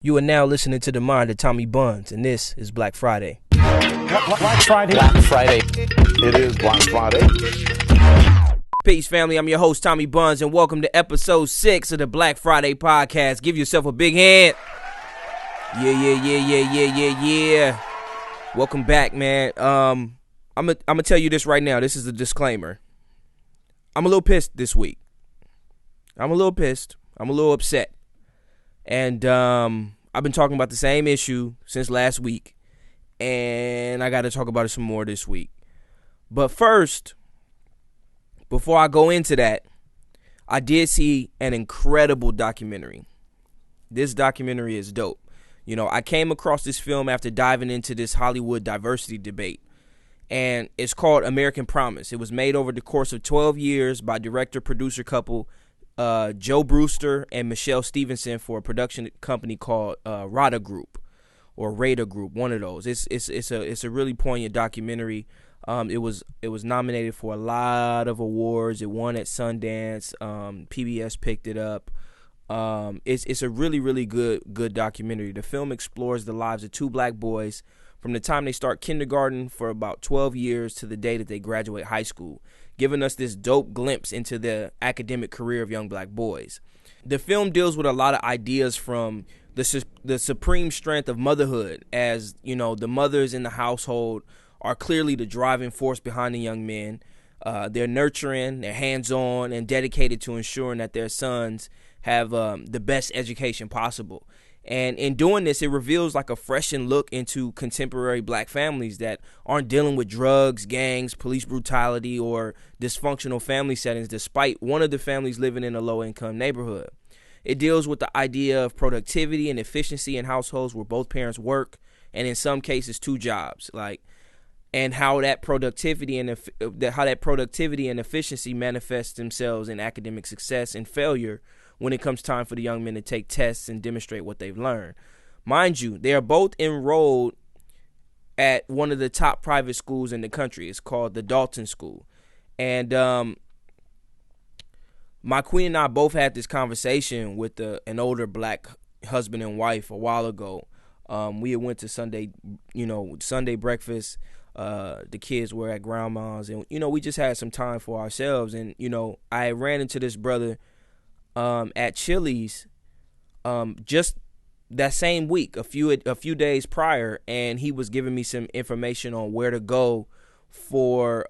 You are now listening to the mind of Tommy Bunnz, and this is Black Friday. Black Friday. Black Friday. It is Black Friday. Peace, family. I'm your host, Tommy Bunnz, and welcome to episode 6 of the Black Friday podcast. Give yourself a big hand. Yeah. Welcome back, man. I'm gonna tell you this right now. This is a disclaimer. I'm a little pissed this week. I'm a little pissed. I'm a little upset. And I've been talking about the same issue since last week, and I got to talk about it some more this week. But first, before I go into that, I did see an incredible documentary. This documentary is dope. You know, I came across this film after diving into this Hollywood diversity debate, and it's called American Promise. It was made over the course of 12 years by director-producer couple Joe Brewster and Michelle Stevenson for a production company called Rada Group or Rada Group, one of those. It's a really poignant documentary. It was nominated for a lot of awards. It won at Sundance. PBS picked it up. It's a really good documentary. The film explores the lives of two black boys from the time they start kindergarten for about 12 years to the day that they graduate high school, giving us this dope glimpse into the academic career of young black boys. The film deals with a lot of ideas from the supreme strength of motherhood, as you know, the mothers in the household are clearly the driving force behind the young men. They're nurturing, they're hands-on, and dedicated to ensuring that their sons have the best education possible. And in doing this, it reveals like a freshened look into contemporary black families that aren't dealing with drugs, gangs, police brutality, or dysfunctional family settings, despite one of the families living in a low-income neighborhood. It deals with the idea of productivity and efficiency in households where both parents work, and in some cases, two jobs, and how that productivity and efficiency manifests themselves in academic success and failure when it comes time for the young men to take tests and demonstrate what they've learned. Mind you, they are both enrolled at one of the top private schools in the country. It's called the Dalton School. And my queen and I both had this conversation with an older black husband and wife a while ago. We had went to Sunday breakfast. The kids were at grandma's, and we just had some time for ourselves. And I ran into this brother at Chili's just that same week, a few days prior, and he was giving me some information on where to go for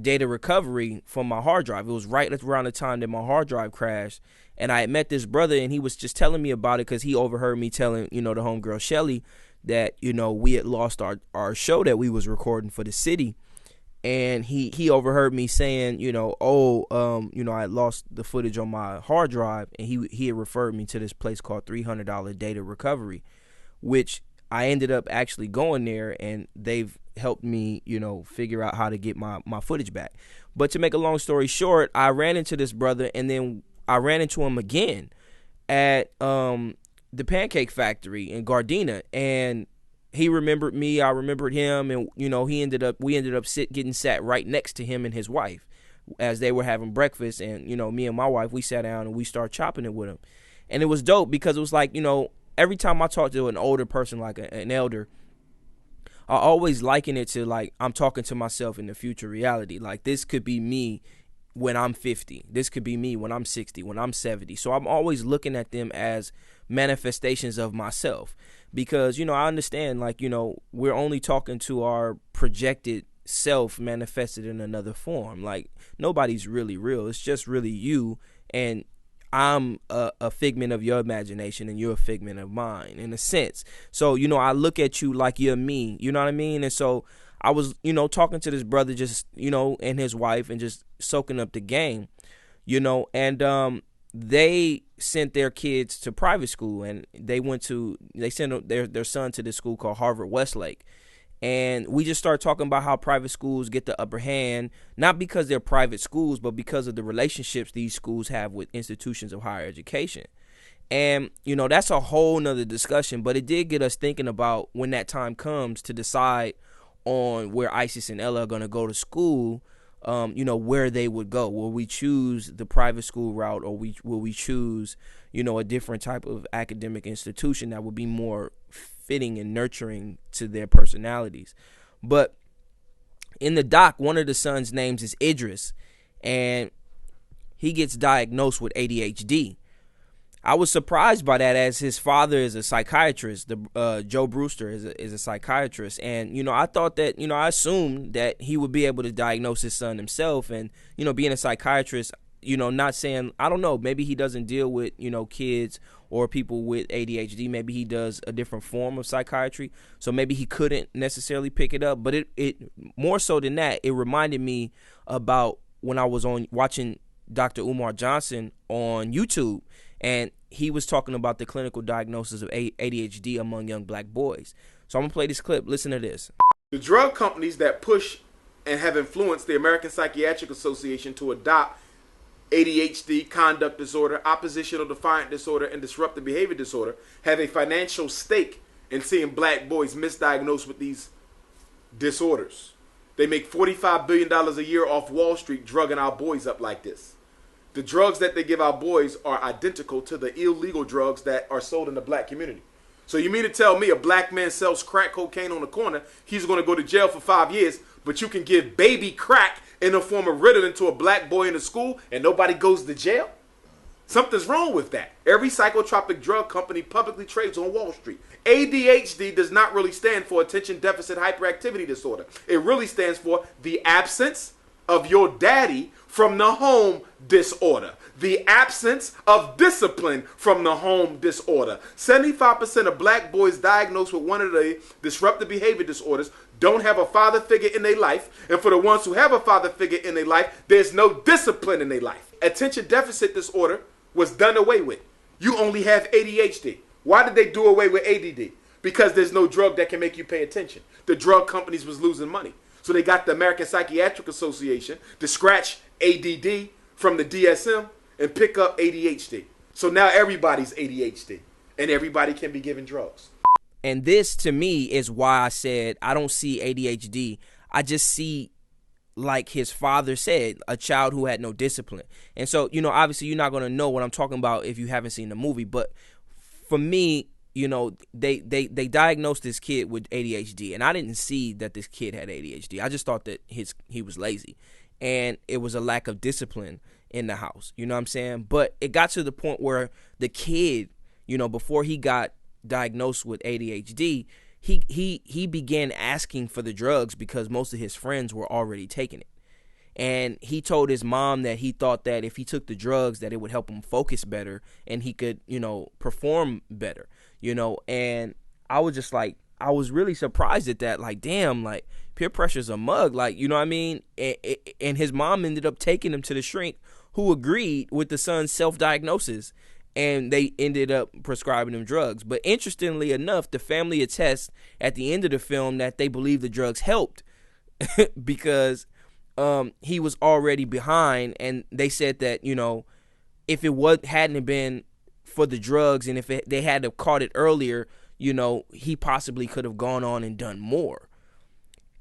data recovery from my hard drive. It was right around the time that my hard drive crashed, and I had met this brother, and he was just telling me about it because he overheard me telling the homegirl Shelly that we had lost our show that we was recording for the city. And he overheard me saying, I had lost the footage on my hard drive, and he had referred me to this place called $300 Data Recovery, which I ended up actually going there, and they've helped me, figure out how to get my footage back. But to make a long story short, I ran into this brother, and then I ran into him again at the Pancake Factory in Gardena, and he remembered me, I remembered him, and we ended up getting sat right next to him and his wife as they were having breakfast. And me and my wife, we sat down and we started chopping it with him, and it was dope because it was like, every time I talk to an older person, like an elder, I always liken it to like I'm talking to myself in the future reality. Like, this could be me when I'm 50. This could be me when I'm 60, when I'm 70. So I'm always looking at them as manifestations of myself, because I understand, like, we're only talking to our projected self manifested in another form. Like, nobody's really real. It's just really you, and I'm a figment of your imagination, and you're a figment of mine in a sense. So I look at you like you're me, you know what I mean? And so I was talking to this brother, just and his wife, and just soaking up the game, and they sent their kids to private school, and they sent their son to this school called Harvard Westlake. And we just started talking about how private schools get the upper hand, not because they're private schools, but because of the relationships these schools have with institutions of higher education. And, that's a whole nother discussion, but it did get us thinking about when that time comes to decide on where Isis and Ella are going to go to school. where they would go. Will we choose the private school route, or will we choose, a different type of academic institution that would be more fitting and nurturing to their personalities? But in the doc, one of the sons' names is Idris, and he gets diagnosed with ADHD. I was surprised by that, as his father is a psychiatrist. Joe Brewster is a psychiatrist. And, I thought that, I assumed that he would be able to diagnose his son himself. And, being a psychiatrist, not saying, I don't know, maybe he doesn't deal with, kids or people with ADHD. Maybe he does a different form of psychiatry. So maybe he couldn't necessarily pick it up. But it more so than that, it reminded me about when I was watching Dr. Umar Johnson on YouTube. And he was talking about the clinical diagnosis of ADHD among young black boys. So I'm going to play this clip. Listen to this. The drug companies that push and have influenced the American Psychiatric Association to adopt ADHD, conduct disorder, oppositional defiant disorder, and disruptive behavior disorder have a financial stake in seeing black boys misdiagnosed with these disorders. They make $45 billion a year off Wall Street drugging our boys up like this. The drugs that they give our boys are identical to the illegal drugs that are sold in the black community. So you mean to tell me a black man sells crack cocaine on the corner, he's going to go to jail for 5 years, but you can give baby crack in the form of Ritalin to a black boy in the school and nobody goes to jail? Something's wrong with that. Every psychotropic drug company publicly trades on Wall Street. ADHD does not really stand for attention deficit hyperactivity disorder. It really stands for the absence of your daddy from the home disorder. The absence of discipline from the home disorder. 75% of black boys diagnosed with one of the disruptive behavior disorders don't have a father figure in their life. And for the ones who have a father figure in their life, there's no discipline in their life. Attention deficit disorder was done away with. You only have ADHD. Why did they do away with ADD? Because there's no drug that can make you pay attention. The drug companies was losing money. So they got the American Psychiatric Association to scratch ADD from the DSM and pick up ADHD. So now everybody's ADHD and everybody can be given drugs. And this to me is why I said I don't see ADHD. I just see, like his father said, a child who had no discipline. And so, obviously you're not going to know what I'm talking about if you haven't seen the movie. But for me, they diagnosed this kid with ADHD, and I didn't see that this kid had ADHD. I just thought that he was lazy, and it was a lack of discipline in the house. You know what I'm saying? But it got to the point where the kid, before he got diagnosed with ADHD, he began asking for the drugs because most of his friends were already taking it. And he told his mom that he thought that if he took the drugs that it would help him focus better and he could, perform better, and I was just like, I was really surprised at that. Like, damn, like peer pressure's a mug, like, you know what I mean? And his mom ended up taking him to the shrink who agreed with the son's self-diagnosis, and they ended up prescribing him drugs. But interestingly enough, the family attests at the end of the film that they believe the drugs helped because he was already behind, and they said that, if it hadn't been for the drugs and if they had to caught it earlier, he possibly could have gone on and done more.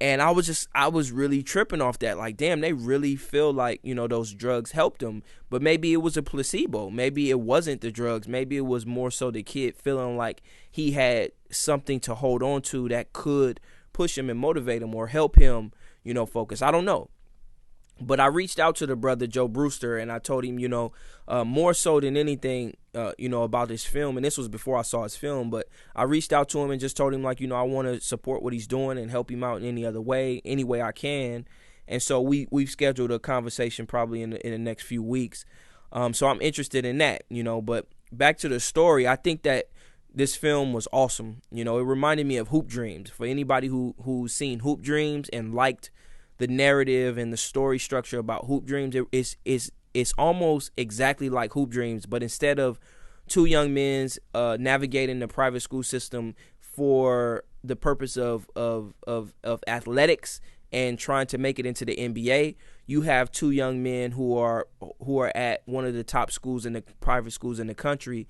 And I was really tripping off that. Like, damn, they really feel like, those drugs helped him. But maybe it was a placebo. Maybe it wasn't the drugs. Maybe it was more so the kid feeling like he had something to hold on to that could push him and motivate him or help him, focus. I don't know. But I reached out to the brother, Joe Brewster, and I told him, more so than anything, about this film. And this was before I saw his film. But I reached out to him and just told him, like, I want to support what he's doing and help him out in any way I can. And so we've scheduled a conversation probably in the next few weeks. So I'm interested in that, But back to the story, I think that this film was awesome. It reminded me of Hoop Dreams. For anybody who's seen Hoop Dreams and liked the narrative and the story structure about Hoop Dreams, it's almost exactly like Hoop Dreams, but instead of two young men navigating the private school system for the purpose of athletics and trying to make it into the NBA, you have two young men who are at one of the top schools in the private schools in the country,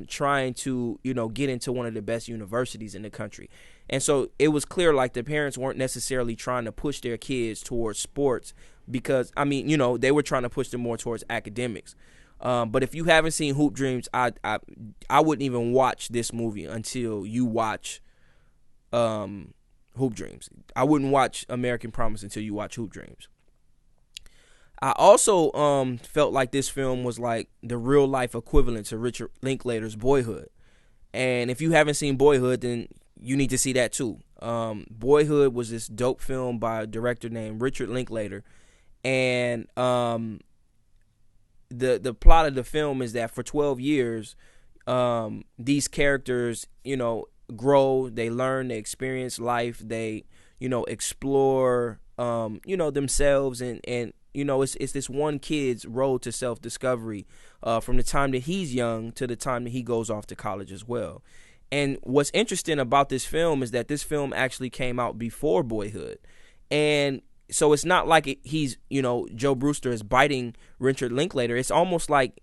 trying to, get into one of the best universities in the country. And so it was clear like the parents weren't necessarily trying to push their kids towards sports because, they were trying to push them more towards academics. But if you haven't seen Hoop Dreams, I wouldn't even watch this movie until you watch Hoop Dreams. I wouldn't watch American Promise until you watch Hoop Dreams. I also felt like this film was like the real life equivalent to Richard Linklater's Boyhood. And if you haven't seen Boyhood, then you need to see that too. Boyhood was this dope film by a director named Richard Linklater. And the plot of the film is that for 12 years, these characters, grow, they learn, they experience life, they, explore, themselves and it's this one kid's road to self-discovery from the time that he's young to the time that he goes off to college as well. And what's interesting about this film is that this film actually came out before Boyhood. And so it's not like he's, Joe Brewster is biting Richard Linklater. It's almost like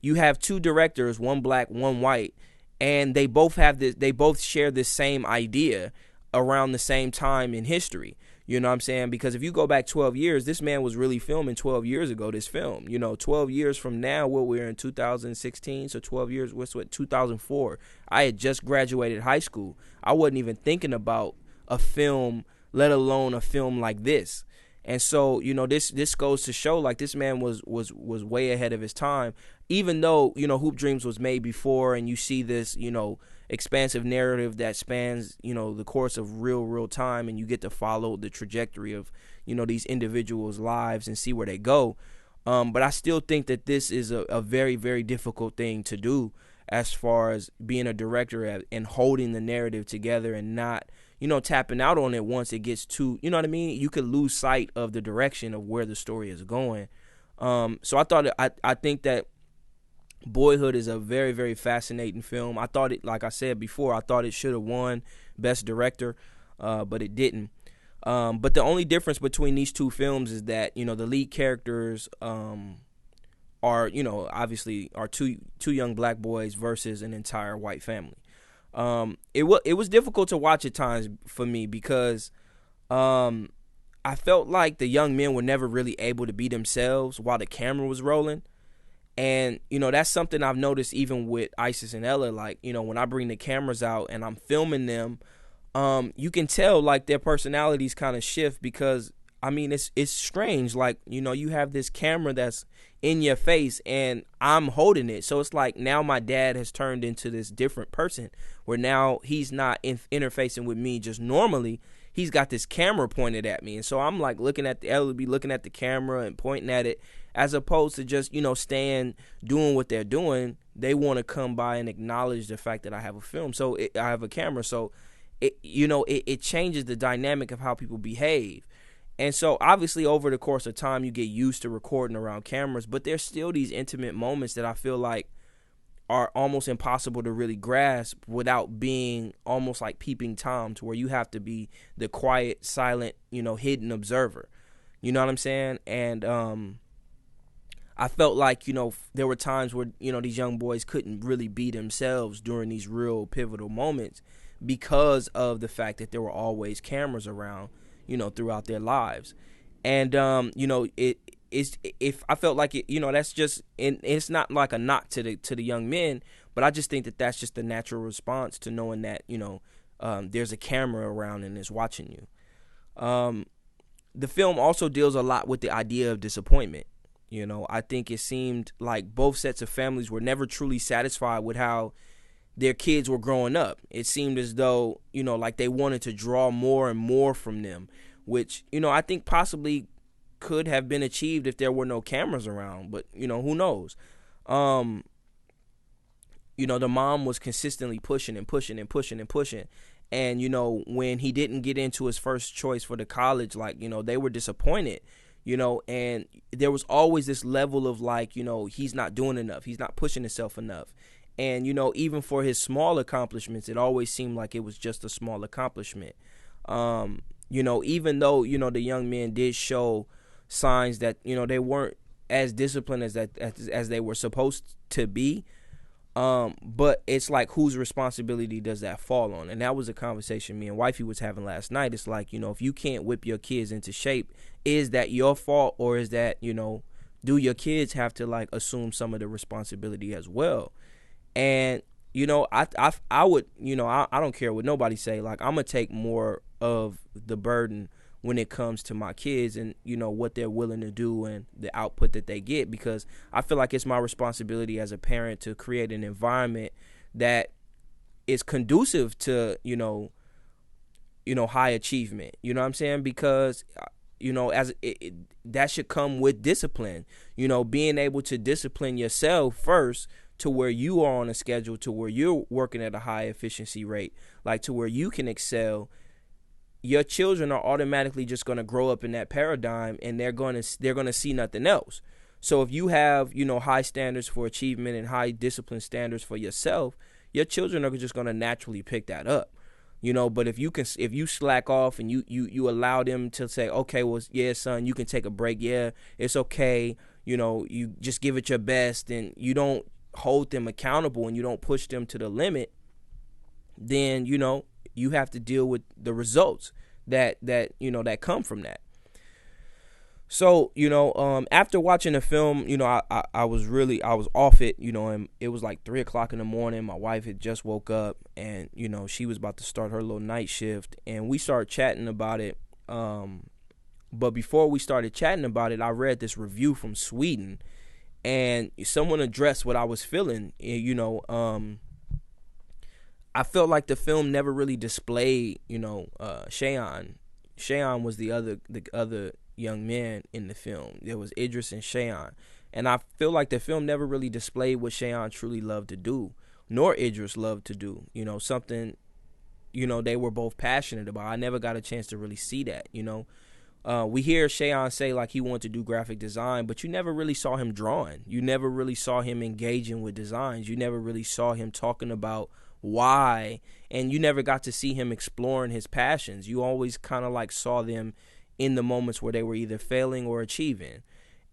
you have two directors, one black, one white, and they both share this same idea around the same time in history. You know what I'm saying? Because if you go back 12 years, this man was really filming 12 years ago, this film. 12 years from now, we're in 2016, so 12 years, 2004. I had just graduated high school. I wasn't even thinking about a film, let alone a film like this. And so, this goes to show like this man was way ahead of his time, even though, Hoop Dreams was made before and you see this, expansive narrative that spans, the course of real time, and you get to follow the trajectory of, these individuals' lives and see where they go. But I still think that this is a very, very difficult thing to do as far as being a director and holding the narrative together and not, tapping out on it once it gets too, you could lose sight of the direction of where the story is going. So I think that Boyhood is a very, very fascinating film. I thought it, like I said before, I thought it should have won Best Director, but it didn't. But the only difference between these two films is that, the lead characters are, obviously are two young black boys versus an entire white family. It was difficult to watch at times for me because I felt like the young men were never really able to be themselves while the camera was rolling. And, that's something I've noticed even with Isis and Ella. Like, when I bring the cameras out and I'm filming them, you can tell, like, their personalities kind of shift because, it's strange. Like, you have this camera that's in your face and I'm holding it. So it's like now my dad has turned into this different person where now he's not interfacing with me just normally. He's got this camera pointed at me. And so I'm like Ella would be looking at the camera and pointing at it, as opposed to just, staying, doing what they're doing. They want to come by and acknowledge the fact that I have a film. So I have a camera. So it changes the dynamic of how people behave. And so obviously over the course of time, you get used to recording around cameras, but there's still these intimate moments that I feel like are almost impossible to really grasp without being almost like peeping Tom, to where you have to be the quiet, silent, hidden observer. You know what I'm saying? And I felt like, there were times where, these young boys couldn't really be themselves during these real pivotal moments because of the fact that there were always cameras around, throughout their lives. And, if I felt like it, that's just, and it's not like a knock to the young men, but I just think that that's just the natural response to knowing that, there's a camera around and it's watching you. The film also deals a lot with the idea of disappointment. I think it seemed like both sets of families were never truly satisfied with how their kids were growing up. It seemed as though, like they wanted to draw more and more from them, which, I think possibly could have been achieved if there were no cameras around, but, who knows? The mom was consistently pushing and pushing and pushing and pushing. And, when he didn't get into his first choice for the college, like, they were disappointed. And there was always this level of like, he's not doing enough. He's not pushing himself enough. And, even for his small accomplishments, it always seemed like it was just a small accomplishment. Even though, the young men did show signs that, they weren't as disciplined as they were supposed to be. But it's like, whose responsibility does that fall on? And that was a conversation me and wifey was having last night. It's like, if you can't whip your kids into shape, is that your fault, or is that, do your kids have to like assume some of the responsibility as well? And I would, I don't care what nobody say. Like, I'm gonna take more of the burden when it comes to my kids and what they're willing to do and the output that they get, because I feel like it's my responsibility as a parent to create an environment that is conducive to high achievement. You know what I'm saying? Because as that should come with discipline. Being able to discipline yourself first, to where you are on a schedule, to where you're working at a high efficiency rate, like to where you can excel. Your children are automatically just going to grow up in that paradigm, and they're going to see nothing else. So if you have, high standards for achievement and high discipline standards for yourself, your children are just going to naturally pick that up. But if you slack off and you allow them to say, okay, well, yeah, son, you can take a break. Yeah, it's okay. You just give it your best, and you don't hold them accountable and you don't push them to the limit, then, you have to deal with the results that come from that. So, after watching the film, I was off it, and it was like 3:00 in the morning. My wife had just woke up, and, she was about to start her little night shift, and we started chatting about it. But before we started chatting about it, I read this review from Sweden, and someone addressed what I was feeling. I felt like the film never really displayed, Shayon. Shayon was the other young man in the film. There was Idris and Shayon. And I feel like the film never really displayed what Shayon truly loved to do, nor Idris loved to do. Something, they were both passionate about. I never got a chance to really see that, We hear Shayon say like he wanted to do graphic design, but you never really saw him drawing. You never really saw him engaging with designs. You never really saw him talking about why, and you never got to see him exploring his passions. You always kind of like saw them in the moments where they were either failing or achieving.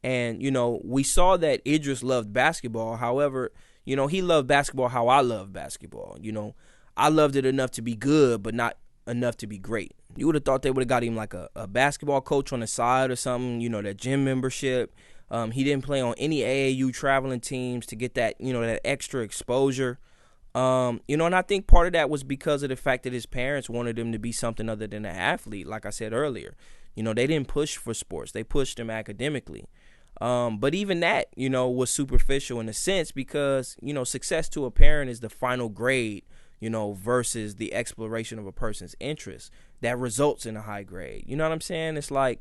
And we saw that Idris loved basketball. However, he loved basketball how I love basketball. I loved it enough to be good, but not enough to be great. You would have thought they would have got him like a basketball coach on the side or something, that gym membership. He didn't play on any AAU traveling teams to get that, that extra exposure. And I think part of that was because of the fact that his parents wanted him to be something other than an athlete. Like I said earlier, they didn't push for sports. They pushed him academically. But even that, was superficial in a sense, because, success to a parent is the final grade, versus the exploration of a person's interests that results in a high grade. You know what I'm saying? It's like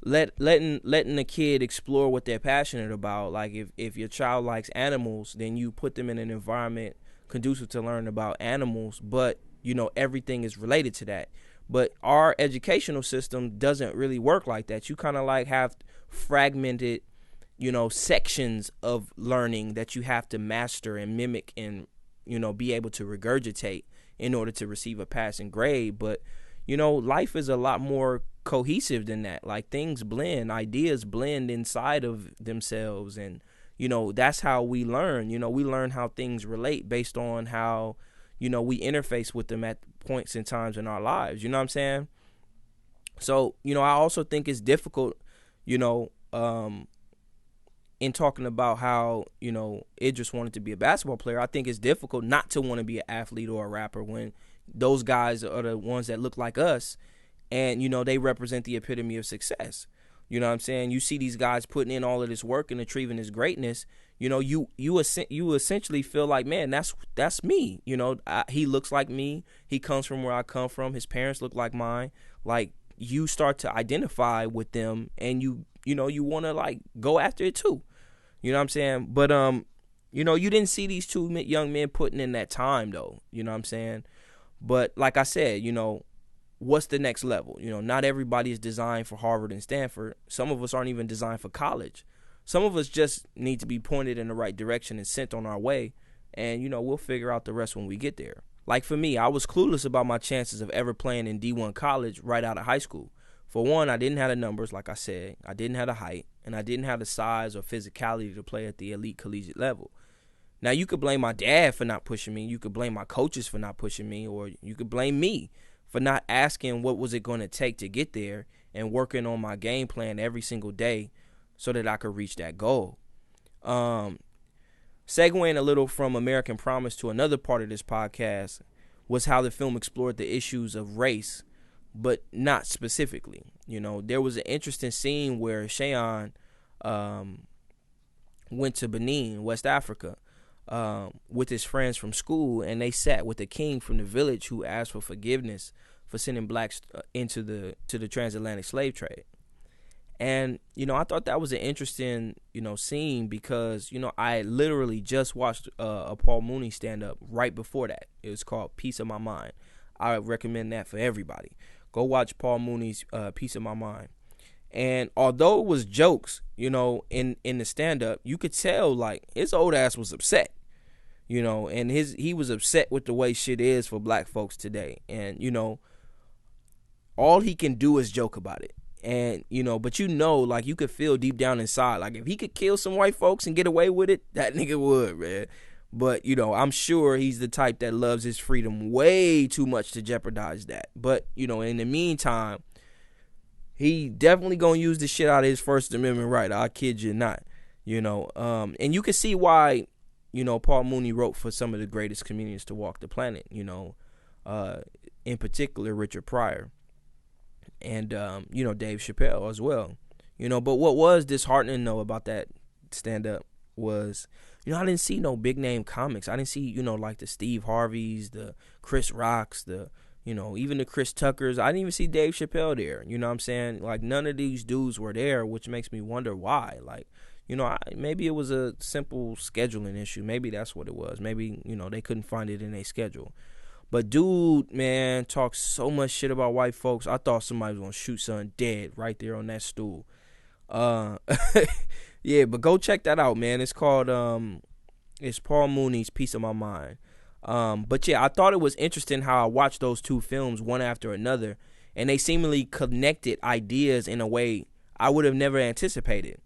letting a kid explore what they're passionate about. Like if your child likes animals, then you put them in an environment conducive to learn about animals, but everything is related to that. But our educational system doesn't really work like that. You kind of like have fragmented sections of learning that you have to master and mimic and be able to regurgitate in order to receive a passing grade. But life is a lot more cohesive than that. Like, things blend, ideas blend inside of themselves, and that's how we learn. We learn how things relate based on how, we interface with them at points and times in our lives. You know what I'm saying? So, I also think it's difficult, in talking about how, Idris wanted to be a basketball player. I think it's difficult not to want to be an athlete or a rapper when those guys are the ones that look like us, and, they represent the epitome of success. You know what I'm saying? You see these guys putting in all of this work and achieving this greatness. You essentially feel like, man, that's me. He looks like me. He comes from where I come from. His parents look like mine. Like, you start to identify with them, and you want to like go after it too. You know what I'm saying? But you didn't see these two young men putting in that time though. You know what I'm saying? But like I said, what's the next level? Not everybody is designed for Harvard and Stanford. Some of us aren't even designed for college. Some of us just need to be pointed in the right direction and sent on our way, and we'll figure out the rest when we get there. Like, for me, I was clueless about my chances of ever playing in D1 college right out of high school. For one, I didn't have the numbers, like I said. I didn't have the height, and I didn't have the size or physicality to play at the elite collegiate level. Now, you could blame my dad for not pushing me. You could blame my coaches for not pushing me, or you could blame me for not asking what was it going to take to get there and working on my game plan every single day so that I could reach that goal. Segueing a little from American Promise to another part of this podcast was how the film explored the issues of race, but not specifically. You know, there was an interesting scene where Shayon went to Benin, West Africa, with his friends from school, and they sat with a king from the village who asked for forgiveness for sending blacks into the transatlantic slave trade. And, you know, I thought that was an interesting, you know, scene because, you know, I literally just watched a Paul Mooney stand-up right before that. It was called Peace of My Mind. I recommend that for everybody. Go watch Paul Mooney's Peace of My Mind. And although it was jokes, you know, in the stand-up, you could tell, like, his old ass was upset, you know, and he was upset with the way shit is for black folks today. And, you know, all he can do is joke about it. And, you know, but you know, like, you could feel deep down inside, like, if he could kill some white folks and get away with it, that nigga would, man. But, you know, I'm sure he's the type that loves his freedom way too much to jeopardize that. But, you know, in the meantime, he definitely gonna use the shit out of his First Amendment right. I kid you not, you know. And you can see why, you know, Paul Mooney wrote for some of the greatest comedians to walk the planet, you know, in particular Richard Pryor. And, you know, Dave Chappelle as well, you know. But what was disheartening, though, about that stand-up was, you know, I didn't see no big-name comics. I didn't see, you know, like the Steve Harveys, the Chris Rocks, the, you know, even the Chris Tuckers. I didn't even see Dave Chappelle there, you know what I'm saying? Like, none of these dudes were there, which makes me wonder why. Like, you know, maybe it was a simple scheduling issue. Maybe that's what it was. Maybe, you know, they couldn't find it in their schedule. But dude, man, talks so much shit about white folks. I thought somebody was gonna shoot something dead right there on that stool. Yeah, but go check that out, man. It's called it's Paul Mooney's Peace of My Mind. But yeah, I thought it was interesting how I watched those two films one after another, and they seemingly connected ideas in a way I would have never anticipated.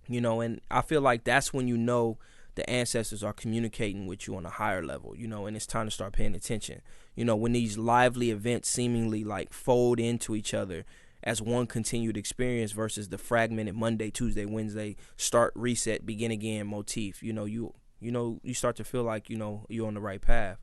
You know, and I feel like that's when you know the ancestors are communicating with you on a higher level, you know, and it's time to start paying attention. You know, when these lively events seemingly like fold into each other as one continued experience versus the fragmented Monday, Tuesday, Wednesday, start, reset, begin again motif, you know, you start to feel like, you know, you're on the right path.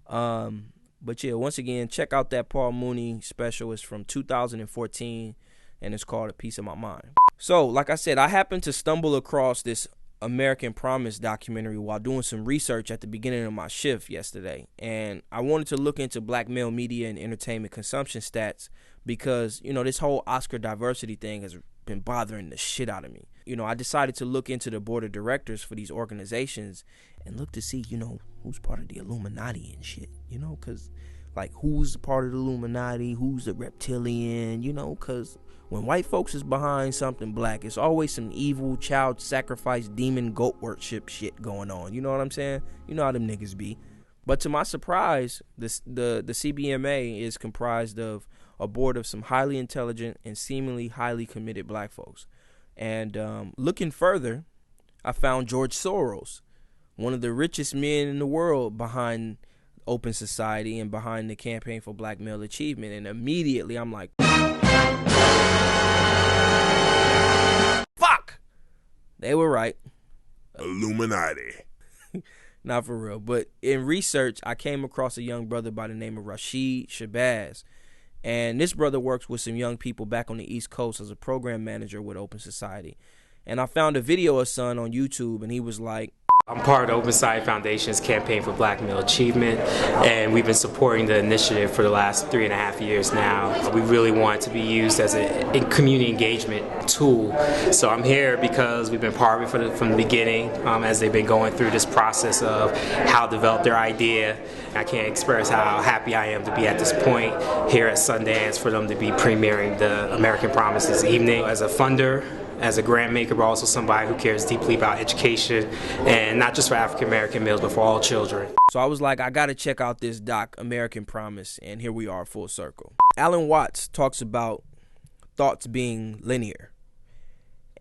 But yeah, once again, check out that Paul Mooney special. It's from 2014 and it's called A Peace of My Mind. So, like I said, I happened to stumble across this American Promise documentary while doing some research at the beginning of my shift yesterday, and I wanted to look into black male media and entertainment consumption stats because, you know, this whole Oscar diversity thing has been bothering the shit out of me. You know, I decided to look into the board of directors for these organizations and look to see, you know, who's part of the Illuminati and shit, you know, because, like, who's part of the Illuminati, who's the reptilian, you know, because when white folks is behind something black, it's always some evil child sacrifice, demon goat worship shit going on. You know what I'm saying? You know how them niggas be. But to my surprise, the CBMA is comprised of a board of some highly intelligent and seemingly highly committed black folks. And looking further, I found George Soros, one of the richest men in the world, behind Open Society and behind the Campaign for Black Male Achievement. And immediately I'm like, fuck! They were right. Illuminati. Not for real. But in research, I came across a young brother by the name of Rashid Shabazz. And this brother works with some young people back on the East Coast as a program manager with Open Society. And I found a video of son on YouTube, and he was like, I'm part of the Open Society Foundation's Campaign for Black Male Achievement, and we've been supporting the initiative for the last 3.5 years now. We really want it to be used as a community engagement tool. So I'm here because we've been part of it from the beginning, as they've been going through this process of how to develop their idea. I can't express how happy I am to be at this point here at Sundance for them to be premiering the American Promise this evening. As a funder, as a grant maker, but also somebody who cares deeply about education, and not just for African American males, but for all children. So I was like, I gotta check out this doc, American Promise, and here we are, full circle. Alan Watts talks about thoughts being linear.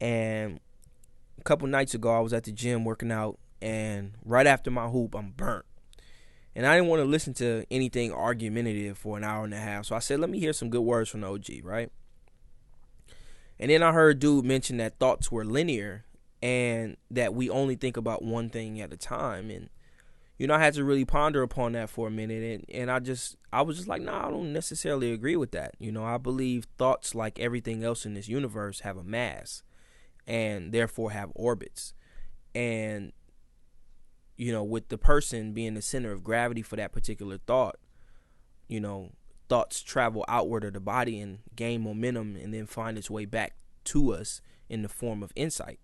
And a couple nights ago, I was at the gym working out, and right after my hoop, I'm burnt. And I didn't want to listen to anything argumentative for an hour and a half. So I said, let me hear some good words from the OG, right? And then I heard dude mention that thoughts were linear and that we only think about one thing at a time. And, I had to really ponder upon that for a minute. And I was just like, nah, I don't necessarily agree with that. I believe thoughts, like everything else in this universe, have a mass and therefore have orbits. And, with the person being the center of gravity for that particular thought, thoughts travel outward of the body and gain momentum and then find its way back to us in the form of insight.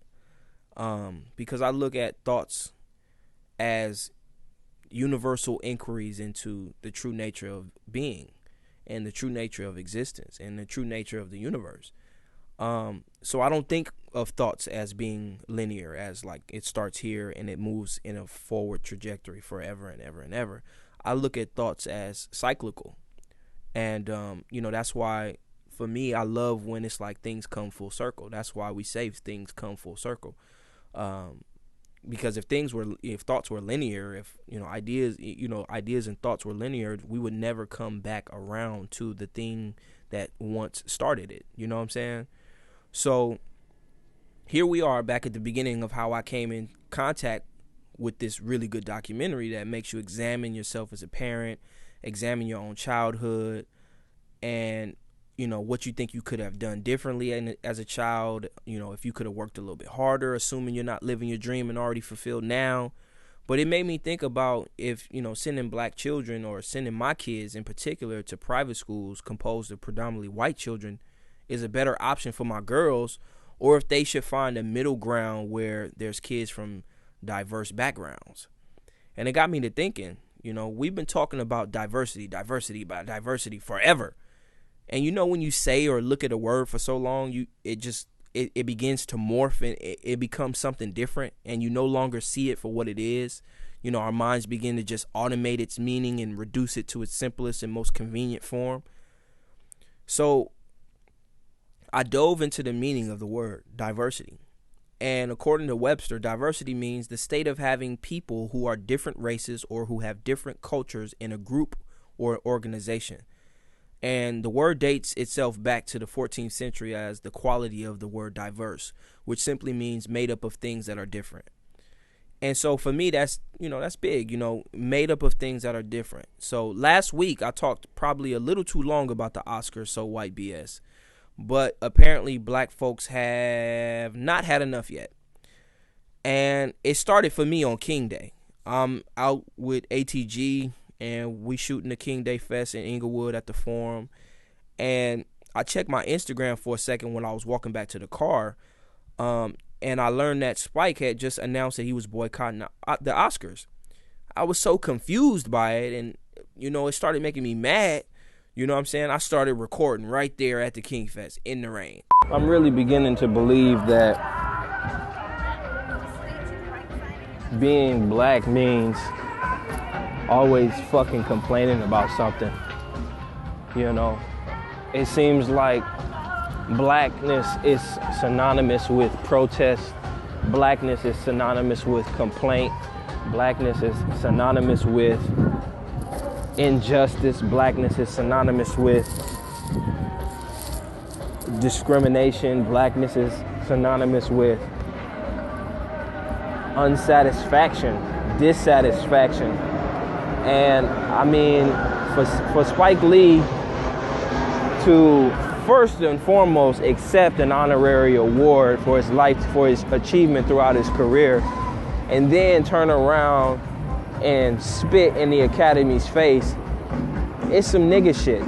Because I look at thoughts as universal inquiries into the true nature of being and the true nature of existence and the true nature of the universe. So I don't think of thoughts as being linear, as like it starts here and it moves in a forward trajectory forever and ever and ever. I look at thoughts as cyclical. And, that's why, for me, I love when it's like things come full circle. That's why we say things come full circle. Because if thoughts were linear, if, ideas and thoughts were linear, we would never come back around to the thing that once started it. You know what I'm saying? So here we are back at the beginning of how I came in contact with this really good documentary that makes you examine yourself as a parent, examine your own childhood, and what you think you could have done differently as a child, if you could have worked a little bit harder, assuming you're not living your dream and already fulfilled now. But it made me think about if, sending black children or sending my kids in particular to private schools composed of predominantly white children is a better option for my girls, or if they should find a middle ground where there's kids from diverse backgrounds. And it got me to thinking, we've been talking about diversity forever. And when you say or look at a word for so long, it begins to morph and it becomes something different, and you no longer see it for what it is. Our minds begin to just automate its meaning and reduce it to its simplest and most convenient form. So I dove into the meaning of the word diversity. And according to Webster, diversity means the state of having people who are different races or who have different cultures in a group or organization. And the word dates itself back to the 14th century as the quality of the word diverse, which simply means made up of things that are different. And so for me, that's big, made up of things that are different. So last week, I talked probably a little too long about the Oscars, so white BS. But apparently black folks have not had enough yet. And it started for me on King Day. I'm out with ATG and we shooting the King Day Fest in Inglewood at the Forum. And I checked my Instagram for a second when I was walking back to the car. And I learned that Spike had just announced that he was boycotting the Oscars. I was so confused by it, and, it started making me mad. You know what I'm saying? I started recording right there at the King Fest in the rain. I'm really beginning to believe that being black means always fucking complaining about something. It seems like blackness is synonymous with protest. Blackness is synonymous with complaint. Blackness is synonymous with injustice. Blackness is synonymous with discrimination. Blackness is synonymous with unsatisfaction, dissatisfaction. And I mean, for Spike Lee to first and foremost accept an honorary award for his life, for his achievement throughout his career, and then turn around and spit in the Academy's face, it's some nigga shit.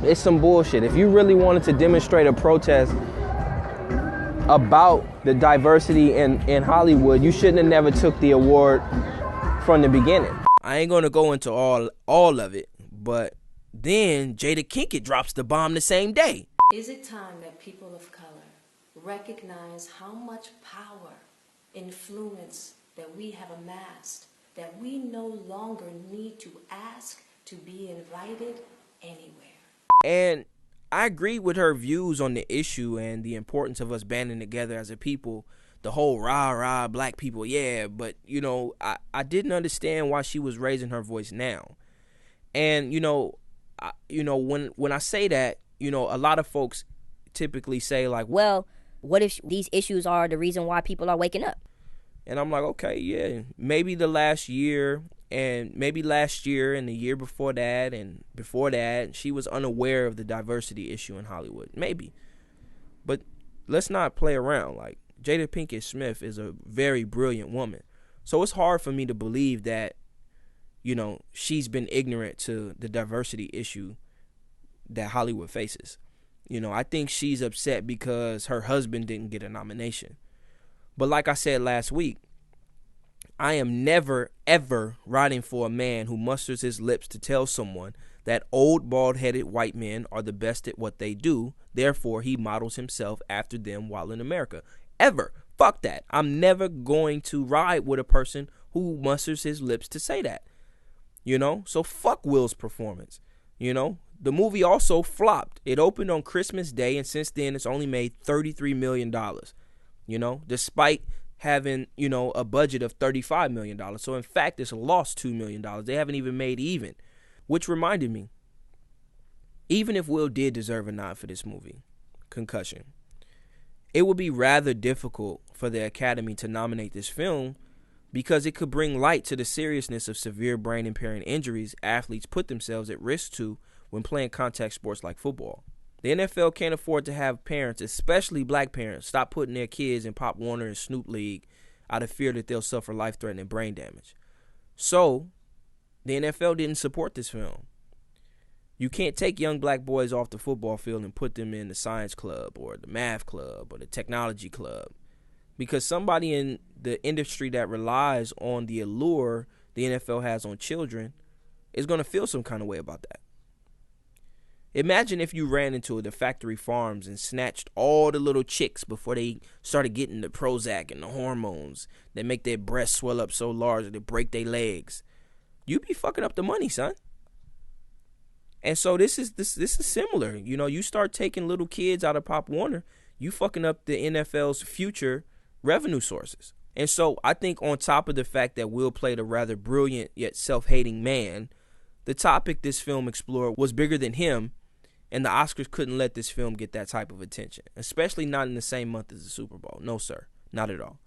It's some bullshit. If you really wanted to demonstrate a protest about the diversity in Hollywood, you shouldn't have never took the award from the beginning. I ain't gonna go into all of it, but then Jada Kinkett drops the bomb the same day. Is it time that people of color recognize how much power, influence that we have amassed, that we no longer need to ask to be invited anywhere? And I agree with her views on the issue and the importance of us banding together as a people the whole rah black people, yeah, but you know, I didn't understand why she was raising her voice now. And when I say that, you know, a lot of folks typically say like, well, what if these issues are the reason why people are waking up? And I'm like, okay, yeah, maybe the last year and maybe last year and the year before that and before that, she was unaware of the diversity issue in Hollywood. Maybe. But let's not play around. Like, Jada Pinkett Smith is a very brilliant woman. So it's hard for me to believe that, you know, she's been ignorant to the diversity issue that Hollywood faces. You know, I think she's upset because her husband didn't get a nomination. But like I said last week, I am never, ever riding for a man who musters his lips to tell someone that old, bald-headed white men are the best at what they do. Therefore, he models himself after them while in America. Ever. Fuck that. I'm never going to ride with a person who musters his lips to say that. You know? So fuck Will's performance. You know? The movie also flopped. It opened on Christmas Day, and since then it's only made $33 million. You know? Despite having, you know, a budget of $35 million. So in fact, it's lost $2 million. They haven't even made even. Which reminded me, even if Will did deserve a nod for this movie, Concussion, it would be rather difficult for the Academy to nominate this film because it could bring light to the seriousness of severe brain impairing injuries athletes put themselves at risk to when playing contact sports like football. The NFL can't afford to have parents, especially black parents, stop putting their kids in Pop Warner and Snoop League out of fear that they'll suffer life-threatening brain damage. So, the NFL didn't support this film. You can't take young black boys off the football field and put them in the science club or the math club or the technology club because somebody in the industry that relies on the allure the NFL has on children is going to feel some kind of way about that. Imagine if you ran into the factory farms and snatched all the little chicks before they started getting the Prozac and the hormones that make their breasts swell up so large that they break their legs. You'd be fucking up the money, son. And so this is similar. You know, you start taking little kids out of Pop Warner, you fucking up the NFL's future revenue sources. And so I think on top of the fact that Will played a rather brilliant yet self-hating man, the topic this film explored was bigger than him, and the Oscars couldn't let this film get that type of attention, especially not in the same month as the Super Bowl. No, sir. Not at all.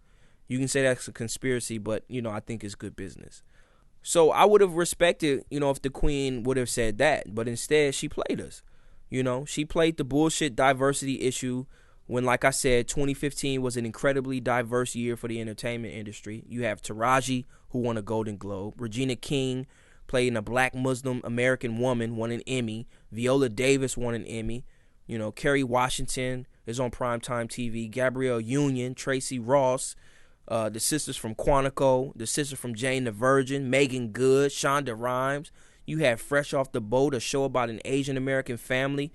You can say that's a conspiracy, but, you know, I think it's good business. So I would have respected, you know, if the Queen would have said that, but instead she played us. You know, she played the bullshit diversity issue when, like I said, 2015 was an incredibly diverse year for the entertainment industry. You have Taraji, who won a Golden Globe. Regina King, playing a black Muslim American woman, won an Emmy. Viola Davis won an Emmy. You know, Kerry Washington is on primetime TV. Gabrielle Union, Tracy Ross, the sisters from Quantico, the sister from Jane the Virgin, Megan Good, Shonda Rhimes. You have Fresh Off the Boat, a show about an Asian American family.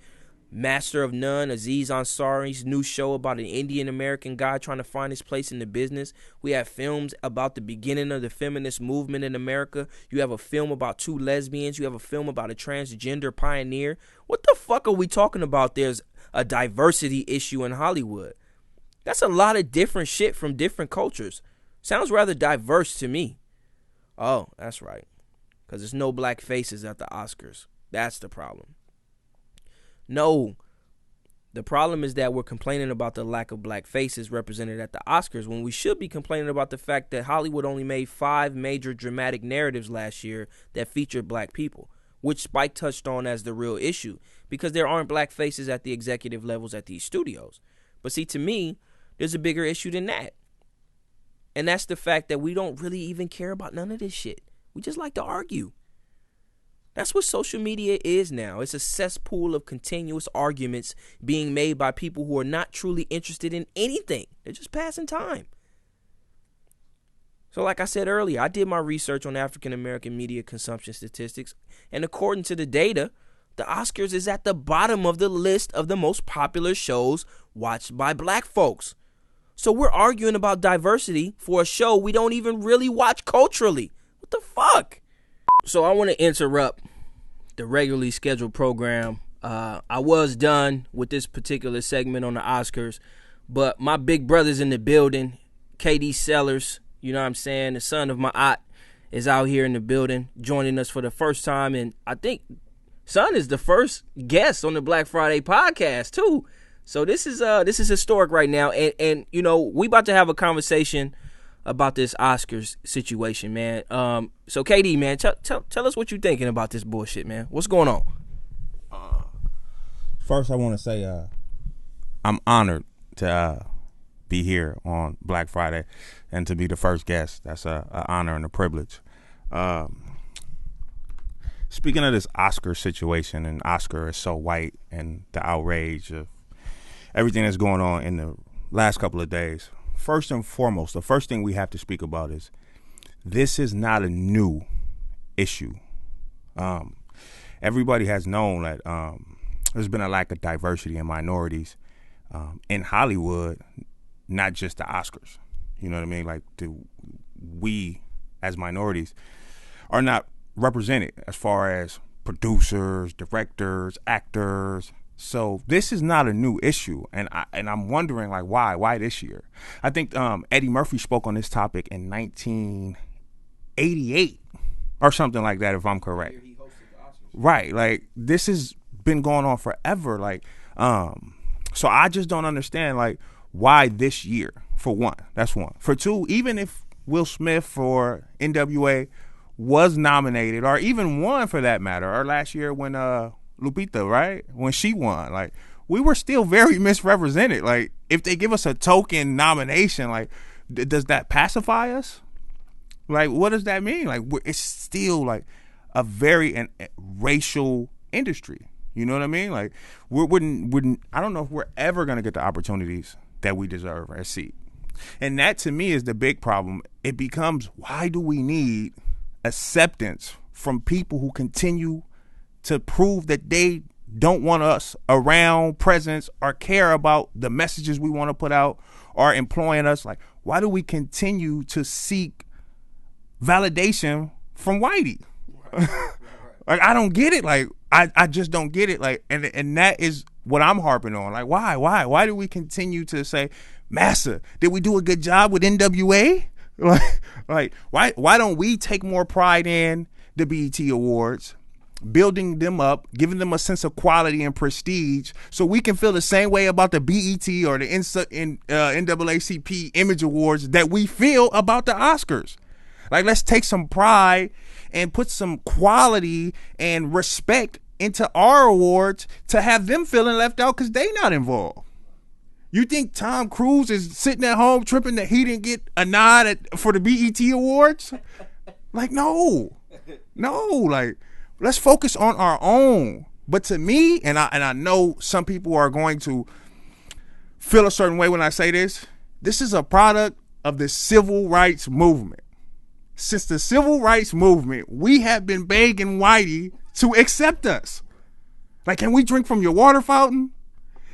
Master of None, Aziz Ansari's new show about an Indian American guy trying to find his place in the business. We have films about the beginning of the feminist movement in America. You have a film about two lesbians. You have a film about a transgender pioneer. What the fuck are we talking about? There's a diversity issue in Hollywood. That's a lot of different shit from different cultures. Sounds rather diverse to me. Oh, that's right. Because there's no black faces at the Oscars. That's the problem. No, the problem is that we're complaining about the lack of black faces represented at the Oscars when we should be complaining about the fact that Hollywood only made 5 major dramatic narratives last year that featured black people, which Spike touched on as the real issue because there aren't black faces at the executive levels at these studios. But see, to me, there's a bigger issue than that. And that's the fact that we don't really even care about none of this shit. We just like to argue. That's what social media is now. It's a cesspool of continuous arguments being made by people who are not truly interested in anything. They're just passing time. So like I said earlier, I did my research on African American media consumption statistics, and according to the data, the Oscars is at the bottom of the list of the most popular shows watched by black folks. So we're arguing about diversity for a show we don't even really watch culturally. What the fuck? So I want to interrupt the regularly scheduled program. I was done with this particular segment on the Oscars, but my big brother's in the building. KD Sellers, you know what I'm saying? The son of my aunt is out here in the building joining us for the first time. And I think son is the first guest on the Black Friday podcast too. So this is historic right now. And you know, we about to have a conversation about this Oscars situation, man. So KD, man, tell us what you thinking about this bullshit, man. What's going on? First, I want to say I'm honored to be here on Black Friday and to be the first guest. That's an honor and a privilege. Speaking of this Oscar situation, and Oscar is so white, and the outrage of everything that's going on in the last couple of days, first and foremost, the first thing we have to speak about is this is not a new issue. Everybody has known that there's been a lack of diversity and minorities in Hollywood, not just the Oscars. You know what I mean? Like, we as minorities are not represented as far as producers, directors, actors. So this is not a new issue, and I'm wondering, like, why this year? I think Eddie Murphy spoke on this topic in 1988 or something like that, if I'm correct. Right, like, this has been going on forever, like, so I just don't understand, like, why this year, for one. That's one. For two, even if Will Smith for NWA was nominated, or even won for that matter, or last year when Lupita, right? When she won, like, we were still very misrepresented. Like, if they give us a token nomination, like, does that pacify us? Like, what does that mean? Like, it's still like a very racial industry. You know what I mean? Like, I don't know if we're ever gonna get the opportunities that we deserve as seat. And that, to me, is the big problem. It becomes, why do we need acceptance from people who continue to prove that they don't want us around, presence, or care about the messages we want to put out, or employing us? Like, why do we continue to seek validation from whitey? Like, I don't get it. Like, I just don't get it. Like, and that is what I'm harping on. Like, why do we continue to say, Massa, did we do a good job with NWA? Like, why don't we take more pride in the BET Awards, building them up, giving them a sense of quality and prestige, so we can feel the same way about the BET or the NAACP Image Awards that we feel about the Oscars. Like, let's take some pride and put some quality and respect into our awards to have them feeling left out because they not involved. You think Tom Cruise is sitting at home tripping that he didn't get a nod for the BET Awards? Like, no. Like, let's focus on our own. But to me, and I know some people are going to feel a certain way when I say this, this is a product of the civil rights movement. Since the civil rights movement, we have been begging whitey to accept us. Like, can we drink from your water fountain?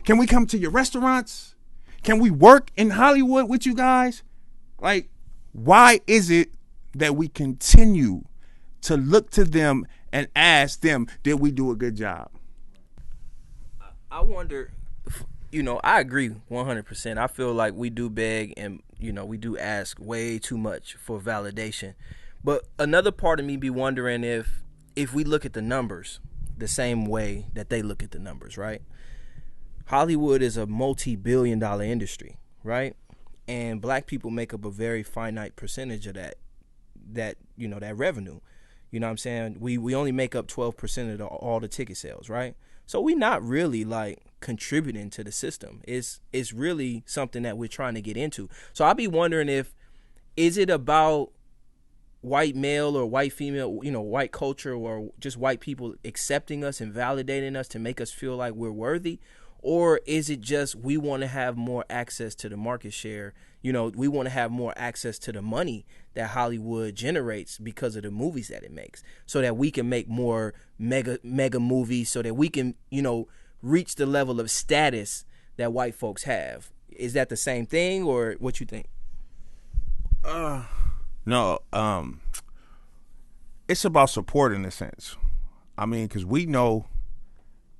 Can we come to your restaurants? Can we work in Hollywood with you guys? Like, why is it that we continue to look to them and ask them, did we do a good job? I wonder, you know, I agree 100%. I feel like we do beg and, you know, we do ask way too much for validation. But another part of me be wondering if we look at the numbers the same way that they look at the numbers, right? Hollywood is a multi-billion-dollar industry, right? And black people make up a very finite percentage of that you know, that revenue. You know what I'm saying? We only make up 12% of all the ticket sales, right? So we're not really, like, contributing to the system. It's really something that we're trying to get into. So I'll be wondering is it about white male or white female, you know, white culture, or just white people accepting us and validating us to make us feel like we're worthy? Or is it just we want to have more access to the market share? You know, we want to have more access to the money that Hollywood generates because of the movies that it makes, so that we can make more mega movies, so that we can, you know, reach the level of status that white folks have. Is that the same thing, or what you think? No, it's about support in a sense. I mean, because we know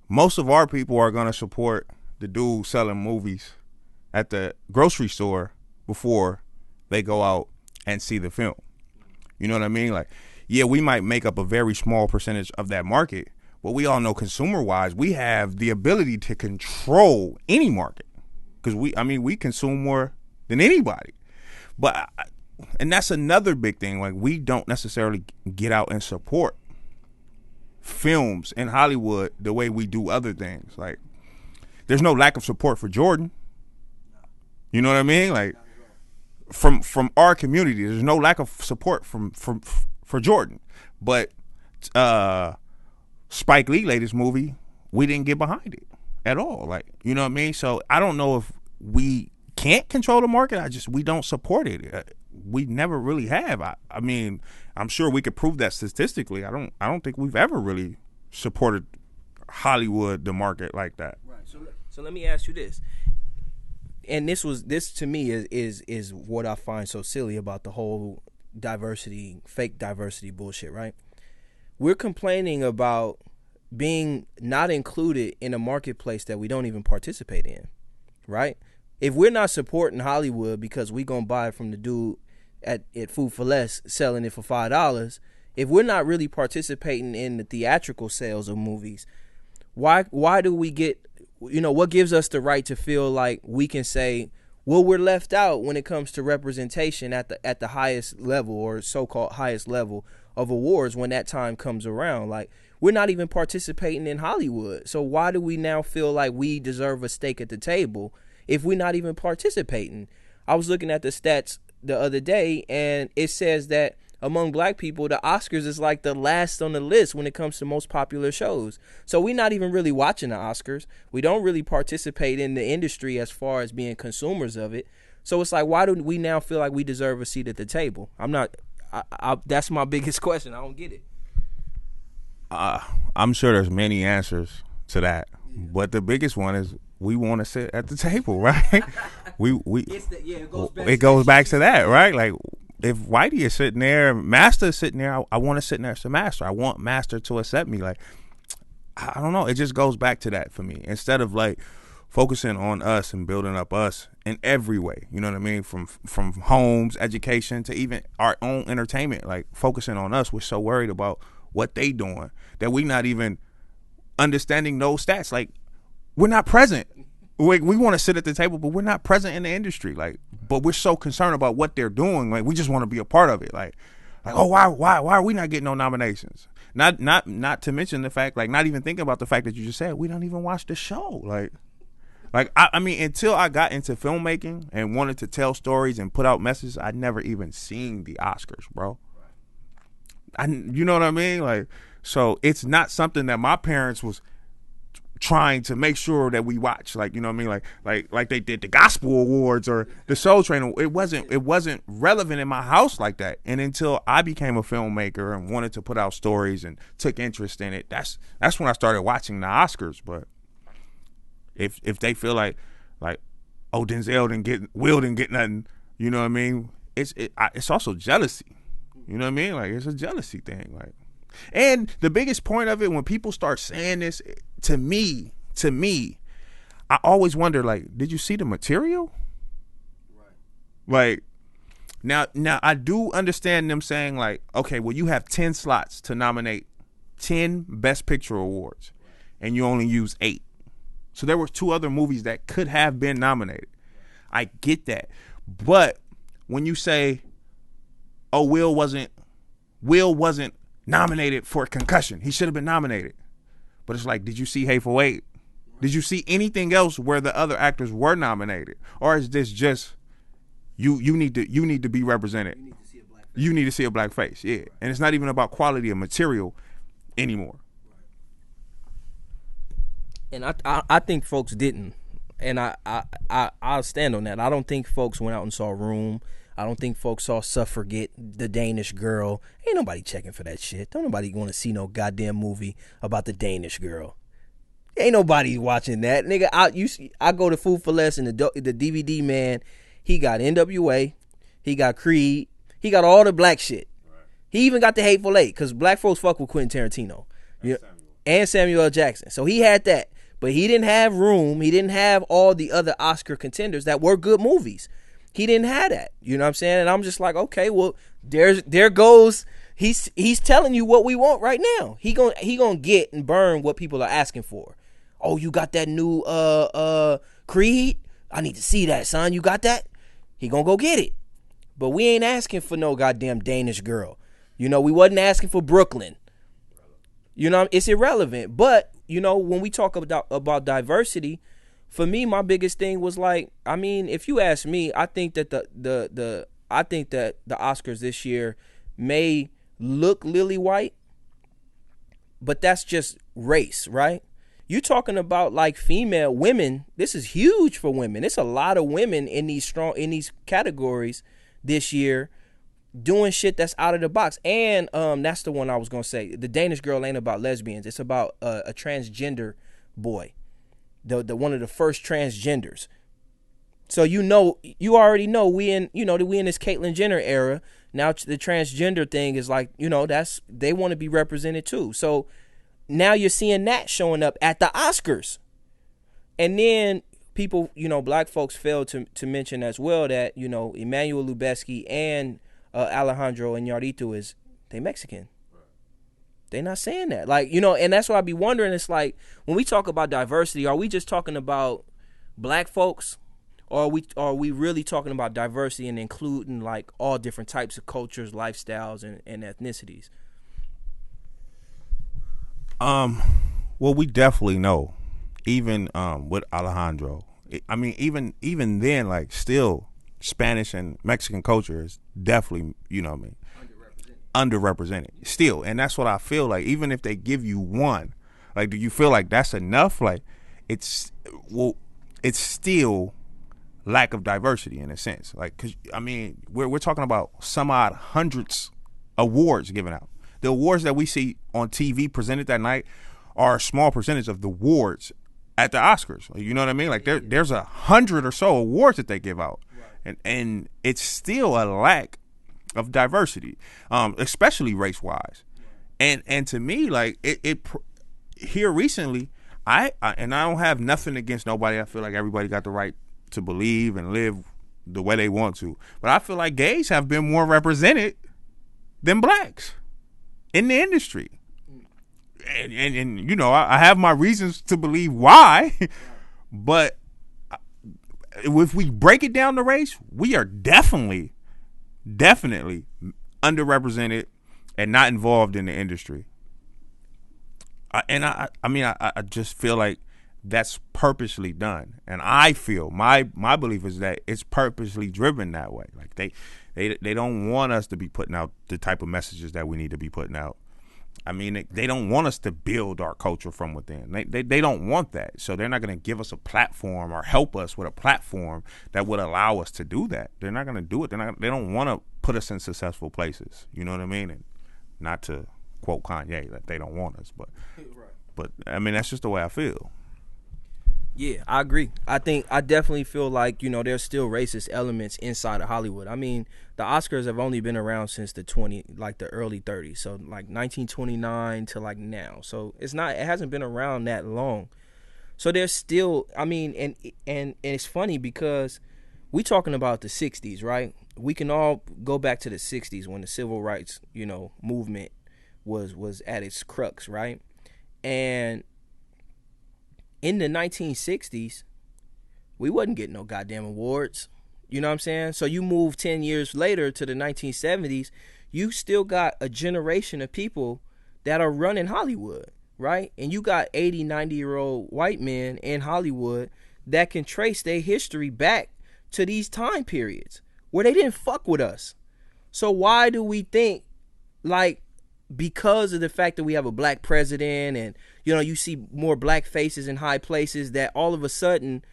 most of our people are going to support the dude selling movies at the grocery store before they go out and see the film. You know what I mean? Like, yeah, we might make up a very small percentage of that market, but we all know consumer-wise, we have the ability to control any market because we consume more than anybody. But and that's another big thing. Like, we don't necessarily get out and support films in Hollywood the way we do other things. Like, there's no lack of support for Jordan. You know what I mean? Like, from our community, there's no lack of support for Jordan. But Spike Lee latest movie, we didn't get behind it at all. Like, you know what I mean? So I don't know if we can't control the market. We don't support it. We never really have. I mean, I'm sure we could prove that statistically. I don't think we've ever really supported Hollywood, the market, like that. Right. So let me ask you this. And this to me is what I find so silly about the whole fake diversity bullshit, right? We're complaining about being not included in a marketplace that we don't even participate in, right? If we're not supporting Hollywood because we gonna buy it from the dude at Food for Less selling it for $5, if we're not really participating in the theatrical sales of movies, why do we get, what gives us the right to feel like we can say, well, we're left out when it comes to representation at the highest level or so-called highest level of awards when that time comes around? Like, we're not even participating in Hollywood. So why do we now feel like we deserve a stake at the table if we're not even participating? I was looking at the stats the other day, and it says that among black people, the Oscars is like the last on the list when it comes to most popular shows. So we're not even really watching the Oscars. We don't really participate in the industry as far as being consumers of it. So it's like, why do we now feel like we deserve a seat at the table? That's my biggest question. I don't get it. I'm sure there's many answers to that, but the biggest one is we want to sit at the table, right? It goes back to that, right? Like, if Whitey is sitting there, Master is sitting there, I want to sit next to Master. I want Master to accept me. Like, I don't know. It just goes back to that for me. Instead of like focusing on us and building up us in every way, you know what I mean? From homes, education to even our own entertainment. Like, focusing on us, we're so worried about what they doing that we not even understanding those stats. Like, we're not present. We want to sit at the table, but we're not present in the industry. Like, but we're so concerned about what they're doing. Like, we just want to be a part of it. Like, oh, why are we not getting no nominations? Not to mention the fact, like, not even thinking about the fact that you just said we don't even watch the show. Like I mean, until I got into filmmaking and wanted to tell stories and put out messages, I'd never even seen the Oscars, bro. You know what I mean? Like, so it's not something that my parents was trying to make sure that we watch, like, you know what I mean, like they did the gospel awards or the Soul Train. It wasn't relevant in my house like that. And until I became a filmmaker and wanted to put out stories and took interest in it, that's when I started watching the Oscars. But if they feel like oh, Will didn't get nothing, you know what I mean, it's also jealousy. You know what I mean? Like, it's a jealousy thing. Like, and the biggest point of it, when people start saying this, to me, I always wonder, like, did you see the material? Right. Like, now I do understand them saying, like, okay, well, you have 10 slots to nominate 10 Best Picture awards, and you only use 8. So there were 2 other movies that could have been nominated. I get that. But when you say, oh, Will wasn't nominated for Concussion, he should have been nominated. But it's like, did you see Hateful Eight? Did you see anything else where the other actors were nominated? Or is this just you need to be represented? You need to see a black face. Yeah. And it's not even about quality of material anymore. And I think folks didn't. And I'll stand on that. I don't think folks went out and saw Room. I don't think folks saw Suffragette, The Danish Girl. Ain't nobody checking for that shit. Don't nobody want to see no goddamn movie about the Danish girl. Ain't nobody watching that. Nigga, I go to Food for Less and the DVD, man, he got NWA, he got Creed, he got all the black shit. Right. He even got the Hateful Eight, because black folks fuck with Quentin Tarantino. And Samuel L. Jackson. So he had that. But he didn't have Room. He didn't have all the other Oscar contenders that were good movies. He didn't have that. You know what I'm saying? And I'm just like, okay, well, there goes. He's telling you what we want right now. He gonna get and burn what people are asking for. Oh, you got that new Creed? I need to see that, son. You got that? He gonna go get it. But we ain't asking for no goddamn Danish girl. You know, we wasn't asking for Brooklyn. You know, it's irrelevant. But, you know, when we talk about diversity, for me, my biggest thing was like, I mean, if you ask me, I think that the Oscars this year may look lily white, but that's just race, right? You talking about like female women. This is huge for women. It's a lot of women in these categories this year doing shit that's out of the box. And that's the one I was gonna say. The Danish Girl ain't about lesbians. It's about a transgender boy, the one of the first transgenders. So you already know we in this Caitlyn Jenner era. Now the transgender thing is like, they want to be represented too. So now you're seeing that showing up at the Oscars. And then people, black folks failed to mention as well that, Emmanuel Lubezki and Alejandro Iñárritu they Mexican. They're not saying that. Like, and that's why I be wondering, it's like, when we talk about diversity, are we just talking about black folks? Or are we really talking about diversity and including like all different types of cultures, lifestyles, and ethnicities? Well, we definitely know, even with Alejandro. I mean, even then, like, still Spanish and Mexican culture is definitely, underrepresented still. And that's what I feel like. Even if they give you one, like, do you feel like that's enough? Like, it's still lack of diversity in a sense. Like, cause I mean, we're talking about some odd hundreds awards given out. The awards that we see on TV presented that night are a small percentage of the awards at the Oscars. You know what I mean? Like, there's 100 or so awards that they give out, and it's still a lack of diversity, especially race wise. And to me, like, it here recently, I don't have nothing against nobody. I feel like everybody got the right to believe and live the way they want to, but I feel like gays have been more represented than blacks in the industry, and I have my reasons to believe why, but if we break it down to race, we are definitely underrepresented and not involved in the industry. I just feel like that's purposely done, and I feel my belief is that it's purposely driven that way. Like, they don't want us to be putting out the type of messages that we need to be putting out. I mean, they don't want us to build our culture from within. They don't want that, so they're not going to give us a platform or help us with a platform that would allow us to do that. They're not going to do it. They don't want to put us in successful places. You know what I mean? And not to quote Kanye that they don't want us, but I mean, that's just the way I feel. Yeah, I agree. I definitely feel like, there's still racist elements inside of Hollywood. I mean, the Oscars have only been around since the early 30s. So like 1929 to like now. So it hasn't been around that long. So there's still, I mean, and it's funny because we talking about the 60s, right? We can all go back to the 60s when the civil rights, movement was at its crux, right? And in the 1960s, we wasn't getting no goddamn awards. You know what I'm saying? So you move 10 years later to the 1970s, you still got a generation of people that are running Hollywood, right? And you got 80, 90-year-old white men in Hollywood that can trace their history back to these time periods where they didn't fuck with us. So why do we think, like, because of the fact that we have a black president and, you see more black faces in high places, that all of a sudden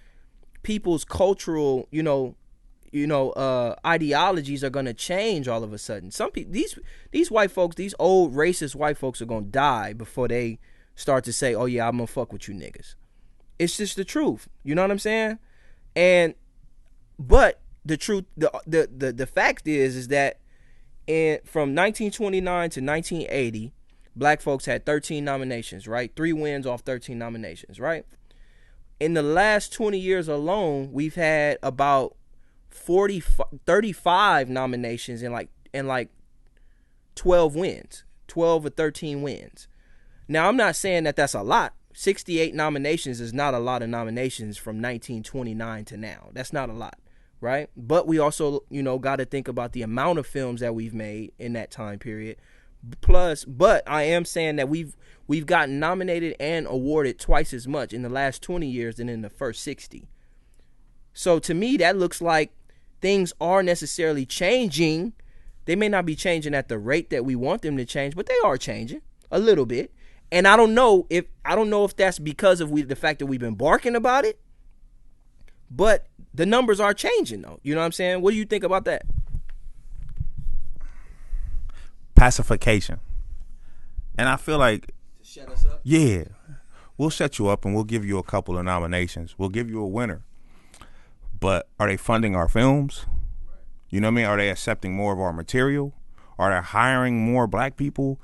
people's cultural, ideologies are going to change all of a sudden? Some people, these white folks, these old racist white folks are going to die before they start to say, oh yeah, I'm going to fuck with you niggas. It's just the truth. You know what I'm saying? But the truth, the fact is that from 1929 to 1980, black folks had 13 nominations, right? 3 wins off 13 nominations, right? In the last 20 years alone, we've had about 35 nominations and like 12 wins, 12 or 13 wins. Now, I'm not saying that that's a lot. 68 nominations is not a lot of nominations from 1929 to now. That's not a lot, right? But we also, got to think about the amount of films that we've made in that time period. But I am saying that we've gotten nominated and awarded twice as much in the last 20 years than in the first 60. So to me, that looks like things are necessarily changing. They may not be changing at the rate that we want them to change, but they are changing a little bit. And I don't know if that's because of the fact that we've been barking about it, but the numbers are changing though. You know what I'm saying? What do you think about that? Pacification. And I feel like, shut us up? Yeah, we'll shut you up and we'll give you a couple of nominations. We'll give you a winner. But are they funding our films? You know what I mean? Are they accepting more of our material? Are they hiring more black people?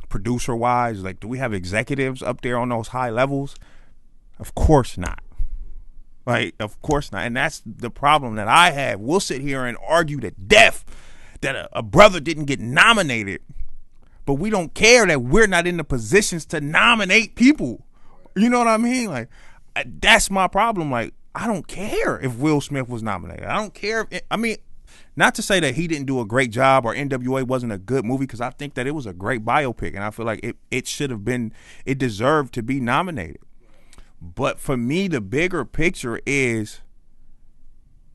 Producer wise, like, do we have executives up there on those high levels? Of course not. Like, of course not. And that's the problem that I have. We'll sit here and argue to death that a brother didn't get nominated, but we don't care that we're not in the positions to nominate people. You know what I mean? Like, that's my problem. Like, I don't care if Will Smith was nominated. I don't care if, not to say that he didn't do a great job or NWA wasn't a good movie, because I think that it was a great biopic, and I feel like it should have been, it deserved to be nominated. But for me, the bigger picture is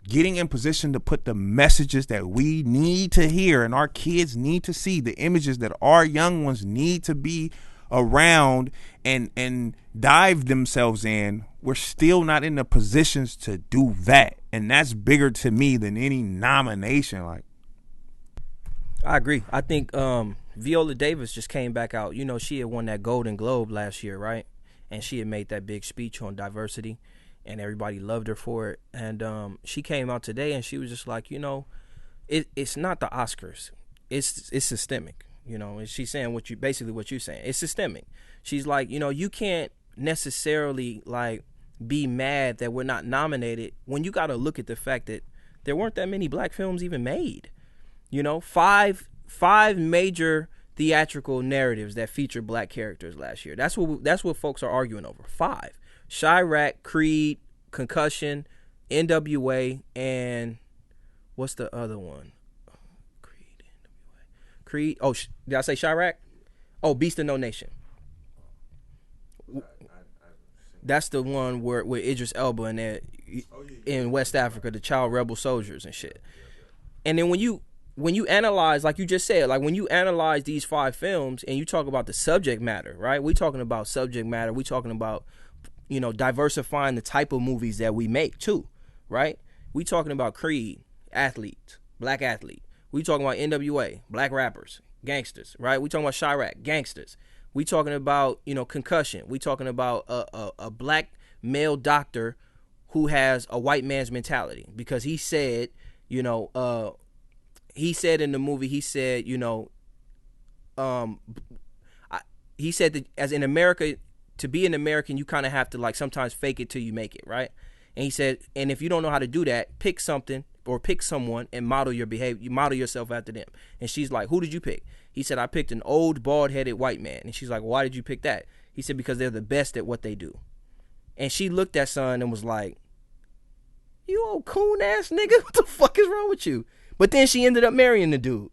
getting in position to put the messages that we need to hear and our kids need to see, the images that our young ones need to be around and dive themselves in. We're still not in the positions to do that. And that's bigger to me than any nomination. Like, I agree. I think Viola Davis just came back out. She had won that Golden Globe last year, right? And she had made that big speech on diversity, and everybody loved her for it. And she came out today and she was just like, it's not the Oscars. It's systemic. And she's saying what you're saying. It's systemic. She's like, you can't necessarily like be mad that we're not nominated when you got to look at the fact that there weren't that many black films even made. Five major theatrical narratives that feature black characters last year. That's what folks are arguing over. 5. Chirac, Creed, Concussion, NWA, and what's the other one? Creed. Oh, did I say Chirac? Oh, Beast of No Nation. That's the one where Idris Elba and in West Africa, the child rebel soldiers and shit. And then when you analyze, like you just said, like when you analyze these 5 films and you talk about the subject matter, right? We talking about subject matter. We talking about, diversifying the type of movies that we make too, right? We talking about Creed, athletes, black athlete. We talking about NWA, black rappers, gangsters, right? We talking about Chirac, gangsters. We talking about, Concussion. We talking about a black male doctor who has a white man's mentality, because he said, he said in the movie, he said that as in America, to be an American, you kind of have to like sometimes fake it till you make it, right? And he said, and if you don't know how to do that, pick something or pick someone and model your behavior. You model yourself after them. And she's like, who did you pick? He said, I picked an old, bald-headed white man. And she's like, why did you pick that? He said, because they're the best at what they do. And she looked at son and was like, you old coon-ass nigga, what the fuck is wrong with you? But then she ended up marrying the dude.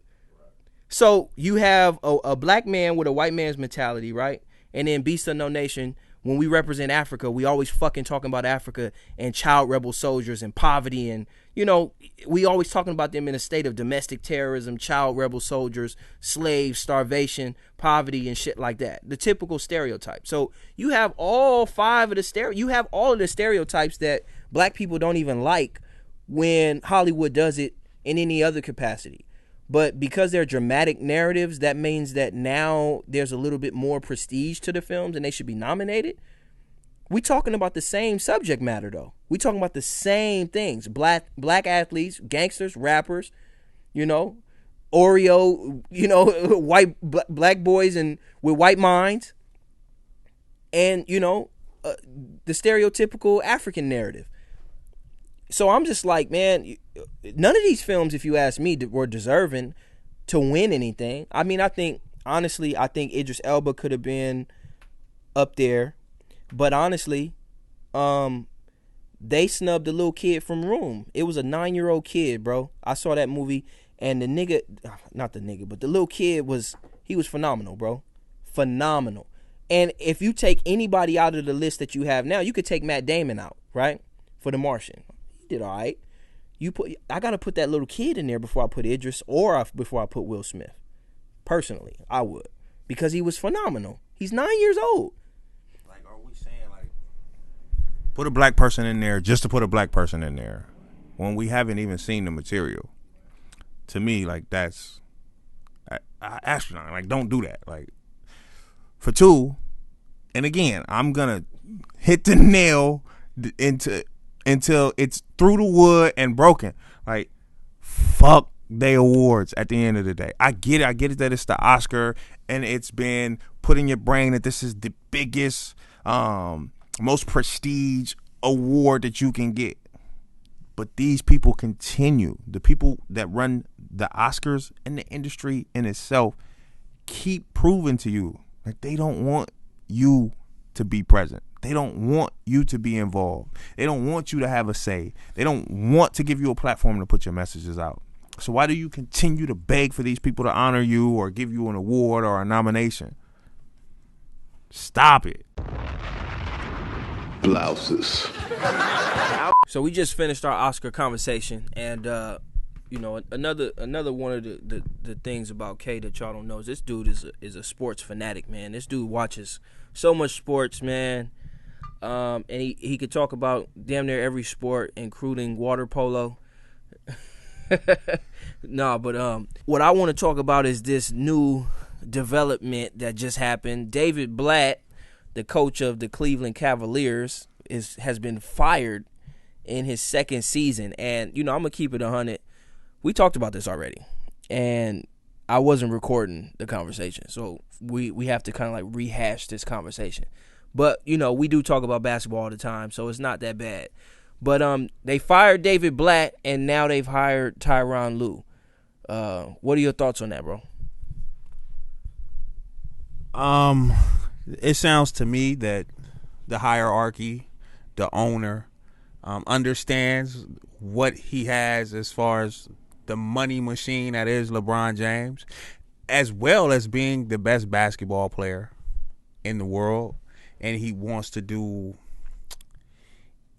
So you have a black man with a white man's mentality, right? And then Beast of No Nation, when we represent Africa, we always fucking talking about Africa and child rebel soldiers and poverty, and we always talking about them in a state of domestic terrorism, child rebel soldiers, slaves, starvation, poverty, and shit like that. The typical stereotype. So you have all 5 of the you have all of the stereotypes that black people don't even like when Hollywood does it in any other capacity. But because they're dramatic narratives, that means that now there's a little bit more prestige to the films and they should be nominated. We talking about the same subject matter though. We talking about the same things. Black athletes, gangsters, rappers, Oreo, white black boys and with white minds. And, the stereotypical African narrative. So I'm just like, man, none of these films, if you ask me, were deserving to win anything. I mean, honestly, I think Idris Elba could have been up there, but honestly, they snubbed the little kid from Room. It was a 9-year-old kid, bro. I saw that movie, and the nigga, not the nigga, but the little kid was phenomenal, bro. Phenomenal. And if you take anybody out of the list that you have now, you could take Matt Damon out, right? For The Martian. He did all right. I got to put that little kid in there before I put Idris or before I put Will Smith. Personally, I would. Because he was phenomenal. He's 9 years old. Like, are we saying, like, put a black person in there just to put a black person in there when we haven't even seen the material? To me, like, that's astronaut. Like, don't do that. Like, for two, and again, I'm gonna hit the nail until it's through the wood and broken. Like, fuck they awards at the end of the day. I get it that it's the Oscar and it's been put in your brain that this is the biggest, most prestige award that you can get. But these people continue. The people that run the Oscars and the industry in itself keep proving to you, like, they don't want you to be present. They don't want you to be involved. They don't want you to have a say. They don't want to give you a platform to put your messages out. So why do you continue to beg for these people to honor you or give you an award or a nomination? Stop it. Blouses. So we just finished our Oscar conversation, and another one of the things about K that y'all don't know is this dude is a sports fanatic, man. This dude watches so much sports, man. And he could talk about damn near every sport, including water polo. No, but what I want to talk about is this new development that just happened. David Blatt, the coach of the Cleveland Cavaliers, has been fired in his second season. And, I'm going to keep it 100. We talked about this already, and I wasn't recording the conversation. So we have to kind of like rehash this conversation. But, we do talk about basketball all the time, so it's not that bad. But they fired David Blatt, and now they've hired Tyronn Lue. What are your thoughts on that, bro? It sounds to me that the hierarchy, the owner, understands what he has as far as the money machine that is LeBron James, as well as being the best basketball player in the world, and he wants to do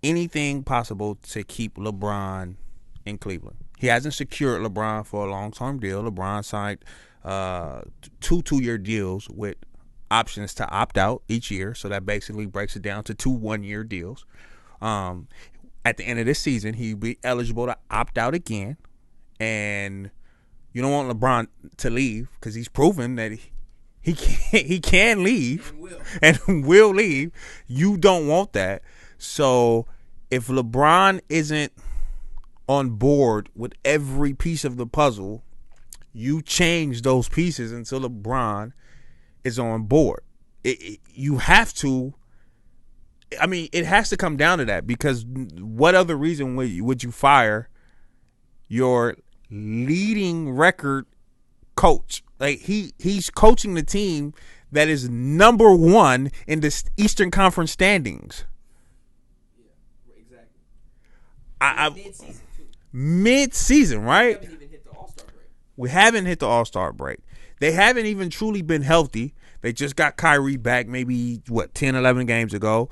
anything possible to keep LeBron in Cleveland. He hasn't secured LeBron for a long-term deal. LeBron signed 2 2-year deals with options to opt out each year, so that basically breaks it down to 2 1-year deals. At the end of this season, he'll be eligible to opt out again, and you don't want LeBron to leave because he's proven that he can leave and will leave. You don't want that. So if LeBron isn't on board with every piece of the puzzle, you change those pieces until LeBron is on board. You have to. I mean, it has to come down to that, because what other reason would you fire your leading record coach? Like, he's coaching the team that is number 1 in the Eastern Conference standings. Yeah, exactly. Mid-season, too. Mid-season, right? We haven't even hit the All-Star break. We haven't hit the All-Star break. They haven't even truly been healthy. They just got Kyrie back maybe, 10, 11 games ago.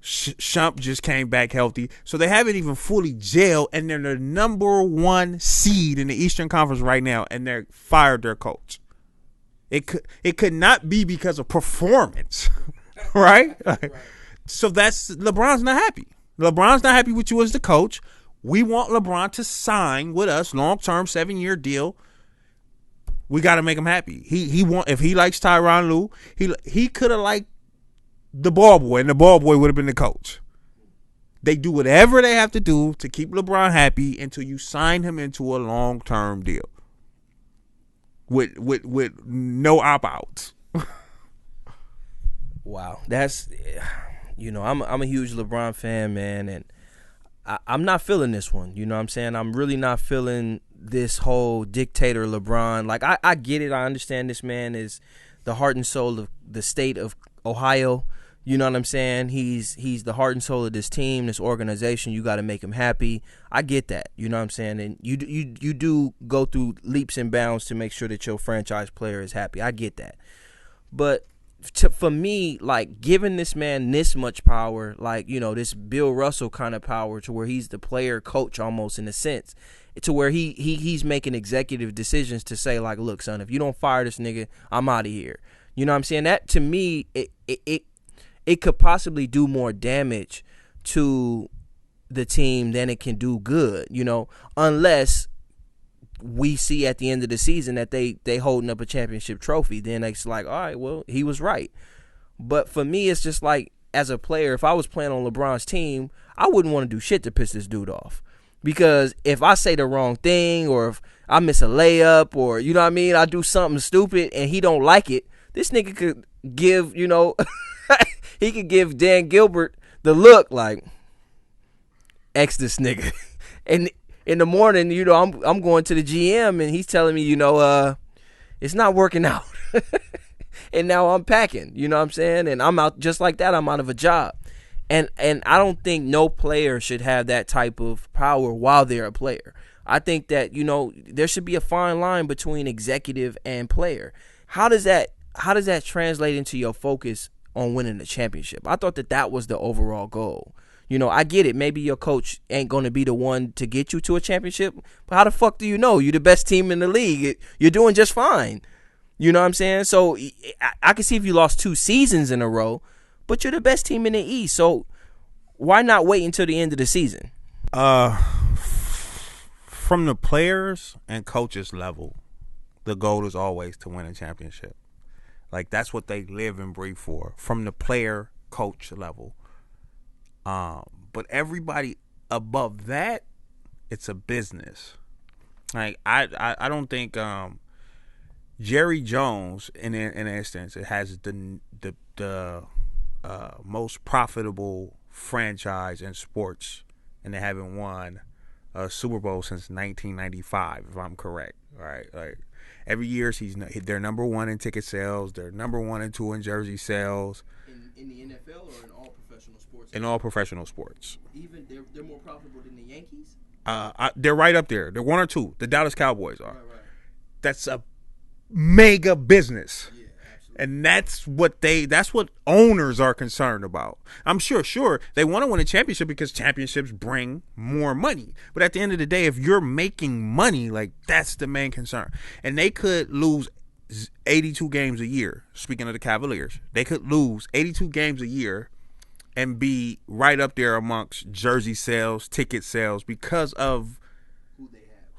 Shump just came back healthy. So they haven't even fully gelled, and they're the number 1 seed in the Eastern Conference right now, and they fired their coach. It could not be because of performance, right? Right. So LeBron's not happy. LeBron's not happy with you as the coach. We want LeBron to sign with us, long-term 7-year deal. We got to make him happy. If he likes Tyronn Lue, he could have liked the ball boy, and the ball boy would have been the coach. They do whatever they have to do to keep LeBron happy until you sign him into a long-term deal with no opt-outs. Wow, that's I'm a huge LeBron fan, man, and I'm not feeling this one. You know what I'm saying? I'm really not feeling this whole dictator LeBron. Like, I get it. I understand this man is the heart and soul of the state of Ohio. You know what I'm saying? He's the heart and soul of this team, this organization. You got to make him happy. I get that. You know what I'm saying? And you do go through leaps and bounds to make sure that your franchise player is happy. I get that. But for me, like, giving this man this much power, like, you know, this Bill Russell kind of power, to where he's the player coach almost, in a sense, to where he's making executive decisions to say, like, look, son, if you don't fire this nigga, I'm out of here. You know what I'm saying? That, to me, it could possibly do more damage to the team than it can do good, you know, unless we see at the end of the season that they holding up a championship trophy. Then it's like, all right, well, he was right. But for me, it's just like, as a player, if I was playing on LeBron's team, I wouldn't want to do shit to piss this dude off. Because if I say the wrong thing, or if I miss a layup, or, you know what I mean, I do something stupid and he don't like it, this nigga could give, you know, he could give Dan Gilbert the look like, X this nigga. And in the morning, you know, I'm going to the GM and he's telling me, you know, it's not working out. And now I'm packing, you know what I'm saying? And I'm out just like that. I'm out of a job. And I don't think no player should have that type of power while they're a player. I think that, you know, there should be a fine line between executive and player. How does that translate into your focus on winning the championship? I thought that was the overall goal. You know, I get it. Maybe your coach ain't going to be the one to get you to a championship, but how the fuck do you know? You're the best team in the league. You're doing just fine. You know what I'm saying? So I can see if you lost 2 seasons in a row, but you're the best team in the East. So why not wait until the end of the season? From the players and coaches level, the goal is always to win a championship. Like, that's what they live and breathe for, from the player coach level. But everybody above that, it's a business. Like, I don't think Jerry Jones, in an instance, it has the most profitable franchise in sports, and they haven't won a Super Bowl since 1995, if I'm correct. Right? Like, every year they're number 1 in ticket sales, they're number 1 and 2 in jersey sales. In the NFL or in all professional sports? In all professional sports. Even they're more profitable than the Yankees? They're right up there. They're 1 or 2. The Dallas Cowboys are. Right. That's a mega business. Yeah, absolutely. And that's what owners are concerned about. I'm sure they want to win a championship because championships bring more money. But at the end of the day, if you're making money, like, that's the main concern. And they could lose 82 games a year. Speaking of the Cavaliers, they could lose 82 games a year and be right up there amongst jersey sales, ticket sales, because of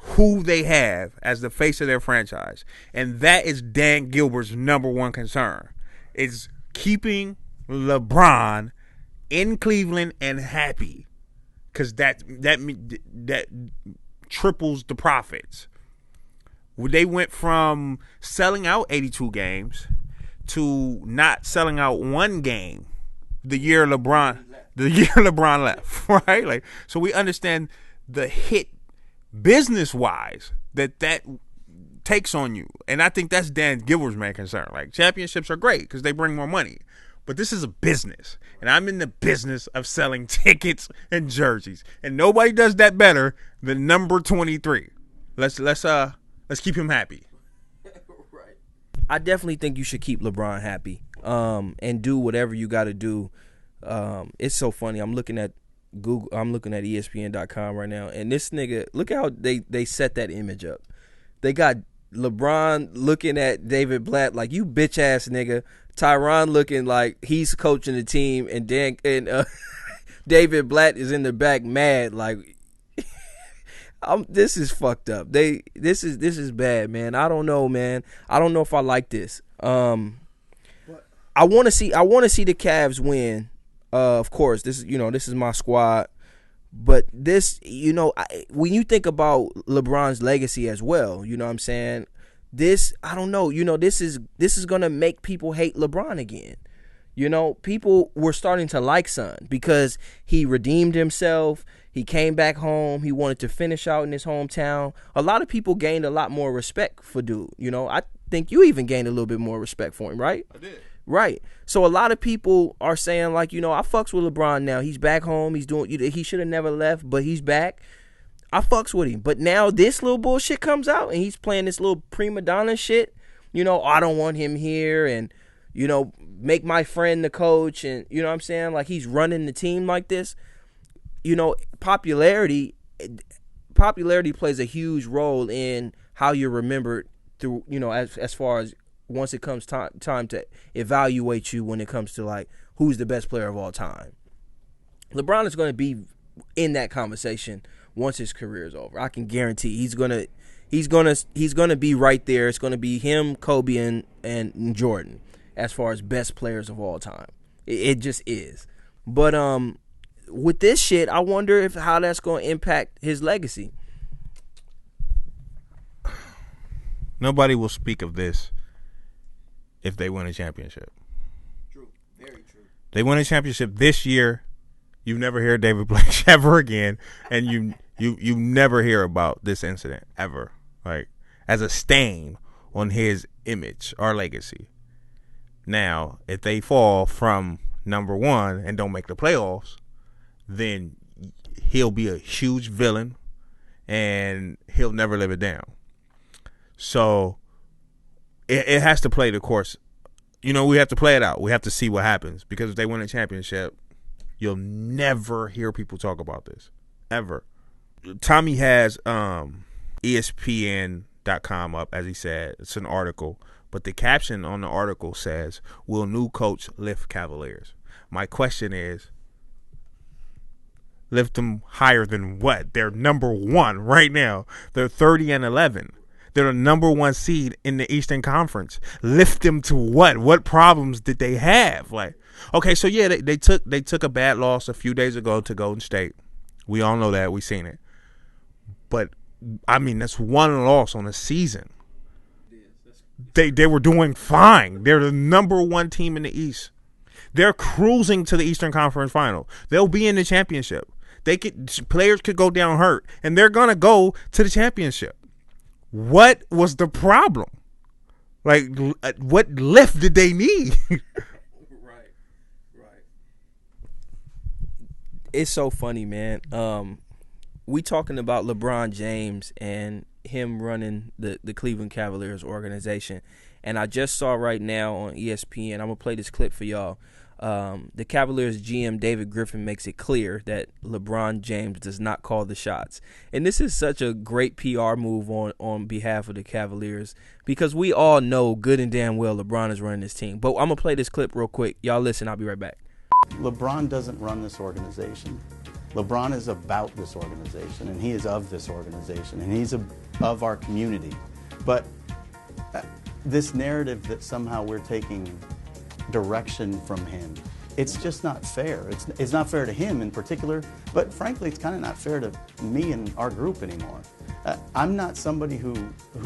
who they have as the face of their franchise. And that is Dan Gilbert's number 1 concern, is keeping LeBron in Cleveland and happy, because that triples the profits. They went from selling out 82 games to not selling out 1 game the year LeBron left, right? Like, so we understand the hit business-wise that takes on you. And I think that's Dan Gilbert's main concern. Like, championships are great because they bring more money, but this is a business, and I'm in the business of selling tickets and jerseys, and nobody does that better than number 23. Let's keep him happy. Right. I definitely think you should keep LeBron happy, and do whatever you got to do. It's so funny. I'm looking at Google. I'm looking at ESPN.com right now, and this nigga, look how they set that image up. They got LeBron looking at David Blatt like, you bitch ass nigga. Tyronn looking like he's coaching the team, and David Blatt is in the back mad like, this is fucked up. This is bad, man. I don't know, man. I don't know if I like this. I want to see the Cavs win. Of course, this is my squad. But this, when you think about LeBron's legacy as well, you know what I'm saying? This, I don't know, this is going to make people hate LeBron again. People were starting to like Son because he redeemed himself. He came back home. He wanted to finish out in his hometown. A lot of people gained a lot more respect for dude. You know, I think you even gained a little bit more respect for him, right? I did. Right. So a lot of people are saying, like, you know, I fucks with LeBron now. He's back home. He's doing. He should have never left, but he's back. I fucks with him. But now this little bullshit comes out, and he's playing this little prima donna shit. You know, I don't want him here, and, you know, make my friend the coach, and, you know what I'm saying? Like, he's running the team like this. You know, popularity plays a huge role in how you're remembered through, you know, as far as once it comes time to evaluate you when it comes to, like, who's the best player of all time. LeBron is going to be in that conversation once his career is over. I can guarantee he's gonna be right there. It's gonna be him, Kobe, and Jordan as far as best players of all time. It just is. But with this shit, I wonder how that's gonna impact his legacy. Nobody will speak of this if they win a championship. True, very true. They win a championship this year. You never hear David Blaine ever again, and you never hear about this incident ever, like, as a stain on his image or legacy. Now, if they fall from number one and don't make the playoffs, then he'll be a huge villain, and he'll never live it down. So it has to play the course. You know, we have to play it out. We have to see what happens, because if they win a championship, you'll never hear people talk about this, ever. Tommy has ESPN.com up, as he said. It's an article, but the caption on the article says, "Will new coach lift Cavaliers?" My question is, lift them higher than what? They're number one right now. They're 30-11. They're the number one seed in the Eastern Conference. Lift them to what? What problems did they have? Like, okay, so yeah, they took a bad loss a few days ago to Golden State. We all know that. We seen it. But I mean, that's one loss on a season. They were doing fine. They're the number one team in the East. They're cruising to the Eastern Conference Final. They'll be in the championship. Players could go down hurt, and they're gonna go to the championship. What was the problem? Like, what lift did they need? Right. It's so funny, man. We talking about LeBron James and him running the Cleveland Cavaliers organization, and I just saw right now on ESPN. I'm gonna play this clip for y'all. The Cavaliers GM David Griffin makes it clear that LeBron James does not call the shots. And this is such a great PR move on behalf of the Cavaliers, because we all know good and damn well LeBron is running this team. But I'm going to play this clip real quick. Y'all listen, I'll be right back. LeBron doesn't run this organization. LeBron is about this organization, and he is of this organization, and he's of our community. But this narrative that somehow we're taking direction from him, it's just not fair. It's not fair to him in particular, but frankly, it's kind of not fair to me and our group anymore. I'm not somebody who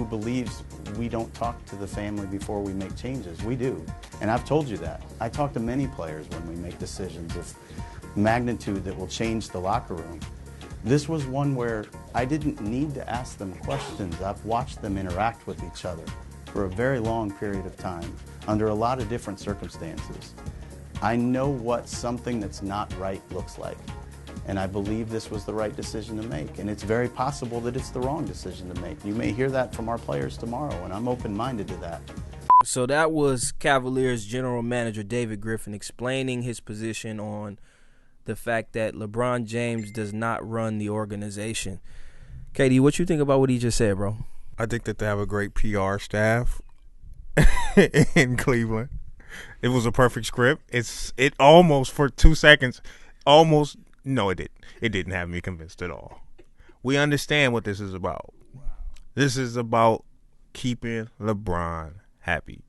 believes we don't talk to the family before we make changes. We do, and I've told you that. I talk to many players when we make decisions of magnitude that will change the locker room. This was one where I didn't need to ask them questions. I've watched them interact with each other for a very long period of time, under a lot of different circumstances. I know what something that's not right looks like, and I believe this was the right decision to make, and it's very possible that it's the wrong decision to make. You may hear that from our players tomorrow, and I'm open-minded to that. So that was Cavaliers general manager David Griffin explaining his position on the fact that LeBron James does not run the organization. KD, what you think about what he just said, bro? I think that they have a great PR staff in Cleveland. It was a perfect script. It almost, for 2 seconds, no, it didn't. It didn't have me convinced at all. We understand what this is about. This is about keeping LeBron happy.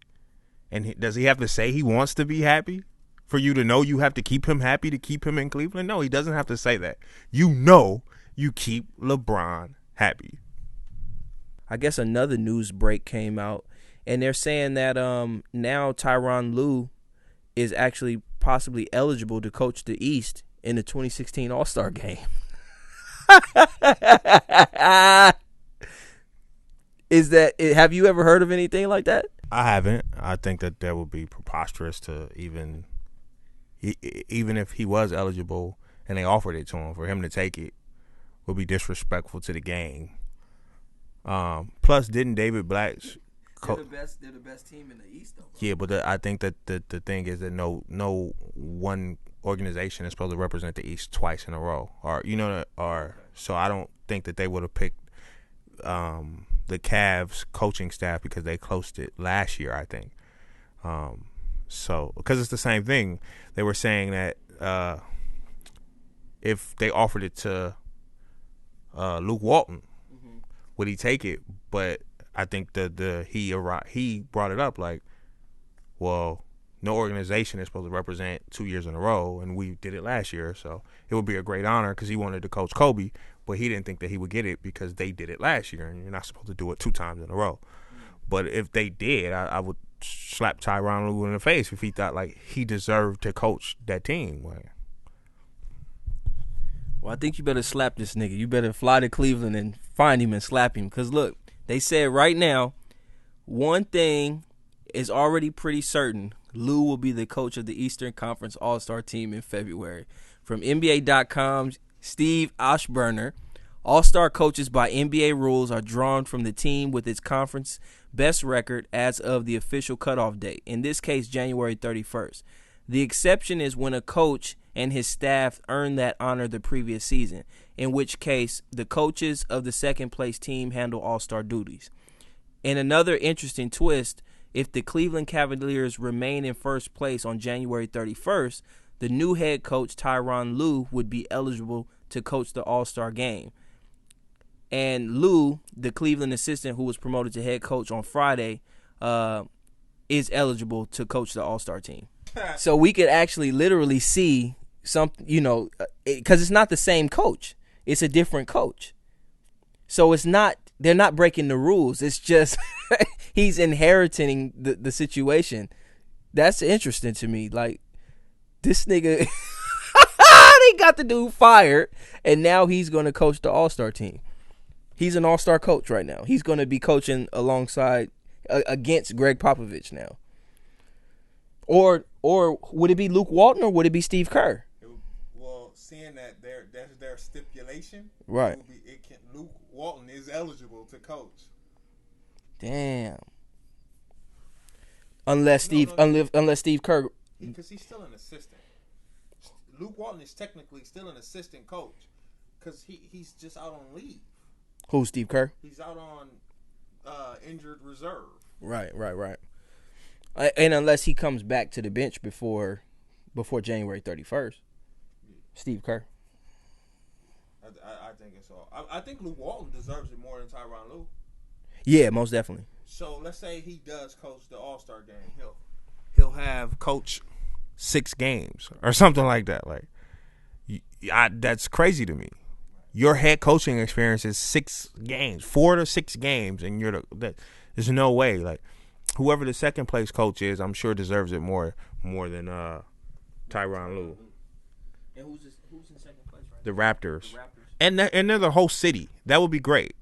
And does he have to say he wants to be happy for you to know you have to keep him happy to keep him in Cleveland? No, he doesn't have to say that. You know you keep LeBron happy. I guess another news break came out, and they're saying that now Tyronn Lue is actually possibly eligible to coach the East in the 2016 All-Star game. Have you ever heard of anything like that? I haven't. I think that would be preposterous to even if he was eligible and they offered it to him, for him to take it would be disrespectful to the game. Plus, didn't David Black's They're the best team in the East, though. Bro. Yeah, but I think that the thing is that no one organization is supposed to represent the East twice in a row, so I don't think that they would have picked the Cavs coaching staff because they closed it last year, I think. So because it's the same thing, they were saying that if they offered it to Luke Walton, would he take it? But I think that he brought it up like, well, no organization is supposed to represent 2 years in a row, and we did it last year, so it would be a great honor because he wanted to coach Kobe, but he didn't think that he would get it because they did it last year, and you're not supposed to do it 2 times in a row. But if they did, I would slap Tyronn Lue in the face if he thought like he deserved to coach that team. Well, I think you better slap this nigga. You better fly to Cleveland and find him and slap him. Because, look, they said right now, one thing is already pretty certain. Lue will be the coach of the Eastern Conference All-Star team in February. From NBA.com's Steve Ashburner, All-Star coaches by NBA rules are drawn from the team with its conference best record as of the official cutoff date, in this case, January 31st. The exception is when a coach and his staff earned that honor the previous season, in which case the coaches of the second-place team handle all-star duties. In another interesting twist, if the Cleveland Cavaliers remain in first place on January 31st, the new head coach, Tyronn Lue, would be eligible to coach the All-Star game. And Lue, the Cleveland assistant who was promoted to head coach on Friday, is eligible to coach the All-Star team. So we could actually literally see something, because it's not the same coach. It's a different coach. So they're not breaking the rules. It's just he's inheriting the situation. That's interesting to me. Like, this nigga, they got the dude fired, and now he's going to coach the All-Star team. He's an All-Star coach right now. He's going to be coaching alongside, against Greg Popovich now. Or would it be Luke Walton or would it be Steve Kerr? Well, seeing that that's their stipulation, right? Luke Walton is eligible to coach. Damn. Unless Steve Kerr, because he's still an assistant. Luke Walton is technically still an assistant coach because he's just out on leave. Who's Steve Kerr? He's out on injured reserve. Right. And unless he comes back to the bench before January 31st, Steve Kerr. I think it's all. I think Luke Walton deserves it more than Tyronn Lue. Yeah, most definitely. So let's say he does coach the All-Star game. He'll have coach 6 games or something like that. Like, that's crazy to me. Your head coaching experience is 6 games, 4 to 6 games, and there's no way. Like, whoever the second place coach is, I'm sure deserves it more than Tyronn Lue. And who's in second place right now? The Raptors. And they're the whole city. That would be great.